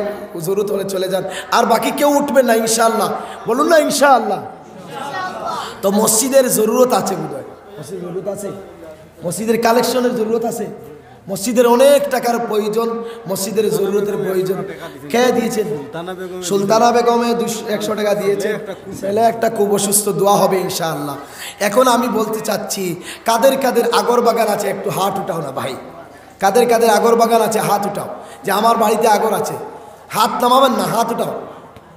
জরুরত হলে চলে যান, আর বাকি কেউ উঠবেন না ইনশাআল্লাহ, বলুন না ইনশাআল্লাহ। তো মসজিদের জরুরত আছে, বোধহয় মসজিদের জরুরত আছে, মসজিদের কালেকশনের জরুরত আছে, মসজিদের অনেক টাকার প্রয়োজন, মসজিদের জরুরতের প্রয়োজন। কে দিয়েছেন? সুলতানা বেগমে 100 টাকা দিয়েছে, ছেলে একটা খুব অসুস্থ, দোয়া হবে ইনশাআল্লাহ। এখন আমি বলতে চাচ্ছি, কাদের কাদের আগর বাগান আছে একটু হাত উঠাও না ভাই, কাদের কাদের আগর বাগান আছে হাত উঠাও, যে আমার বাড়িতে আগর আছে। হাত নামাবেন না, হাত উঠাও,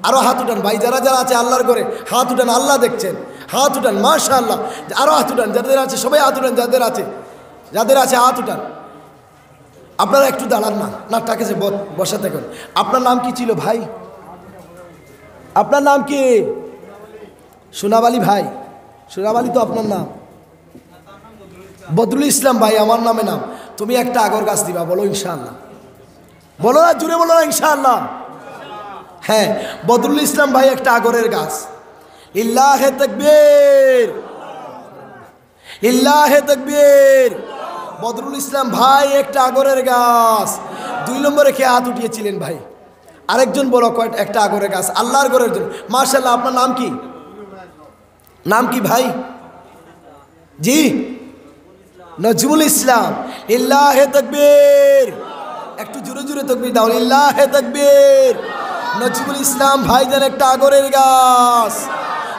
আরও হাত উঠান ভাই, যারা যারা আছে আল্লাহর করে হাত উঠান, আল্লাহ দেখছেন, হাত উঠান মাশাআল্লাহ, আরও হাত উঠান, যাদের আছে সবাই হাত উঠান, যাদের আছে হাত উঠান। আপনারা একটু দাঁড়ান না, না তাকে যে বসা থাকুন। আপনার নাম কি ছিল ভাই? আপনার নাম কি? সোনাবালি ভাই, সোনাবালি তো আপনার নাম? বদরুল ইসলাম ভাই আমার নামে নাম। তুমি একটা আগর গাছ দিবা, বলো ইনশাআল্লাহ, বলো না, জুড়ে বলো না ইনশাআল্লাহ। হ্যাঁ, বদরুল ইসলাম ভাই একটা আগরের গাছ। ইল্লাহে তাকবীর, ইল্লাহে তাকবীর। বদরুল ইসলাম ভাই একটা আগরের গাছ। 2 নম্বরে কে হাত উঠিয়েছিলেন ভাই? আরেকজন বলো, একটা আগরের গাছ, আল্লাহর ঘরের জন্য। মাশাআল্লাহ, আপনার নাম কি? নাম কি ভাই? জি, নজমুল ইসলাম। ইল্লাহে তাকবীর, একটু জোরে জোরে তাকবীর দাও, ইল্লাহে তাকবীর। নজমুল ইসলাম ভাই যেন একটা আগরের গাছ,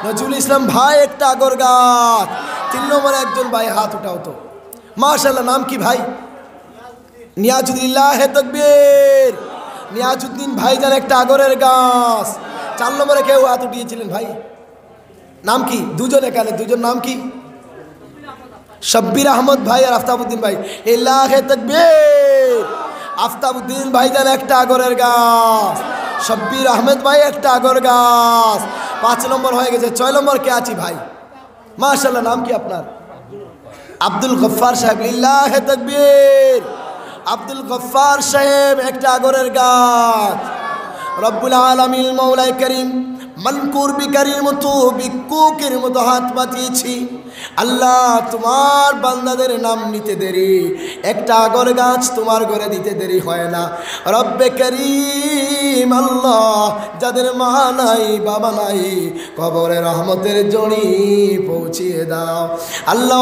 নজরুল ইসলাম ভাই একটা আগর গাছ। 3 নম্বরে একজন ভাই হাত উঠাও তো, মাশাআল্লাহ। নাম কি ভাই? নিয়াজুদ্দিল্লাহ, হে তাকবীর। নিয়াজুদ্দিন ভাই যেন একটা আগরের গাছ। 4 নম্বরে কেউ হাত উঠিয়েছিলেন ভাই, নাম কি? দুজন, এখানে দুজন, নাম কি? শব্বির আহমদ ভাই আর আফতাবউদ্দিন ভাই। ইল্লাহ, হে তাকবীর। আফতাবউদ্দিন ভাই যেন একটা আগরের গাছ, শব্বির আহমেদ ভাই একটা আগর গাছ। 5 নম্বর হয়ে গেছে। 6 নম্বর কে আছি ভাই? মাশাআল্লাহ, নাম কি আপনার? আব্দুল গফফার সাহেব। লিল্লাহে তাকবীর। আব্দুল গফফার সাহেব একটা আগরের গাছ। রব্বুল আলামিন মওলাই করিম মনকুর বিকারির মতো, ভিক্ষুকের মতো হাত পাতিয়েছি। আল্লাহ, তোমার বান্দাদের নাম নিতে দেরি, একটা আগর গাছ তোমার ঘরে দিতে দেরি হয় না। রব্বে করিম আল্লাহ, যাদের মা নাই বাবা নাই, কবরে রহমতের জড়ি পৌঁছিয়ে দাও আল্লাহ।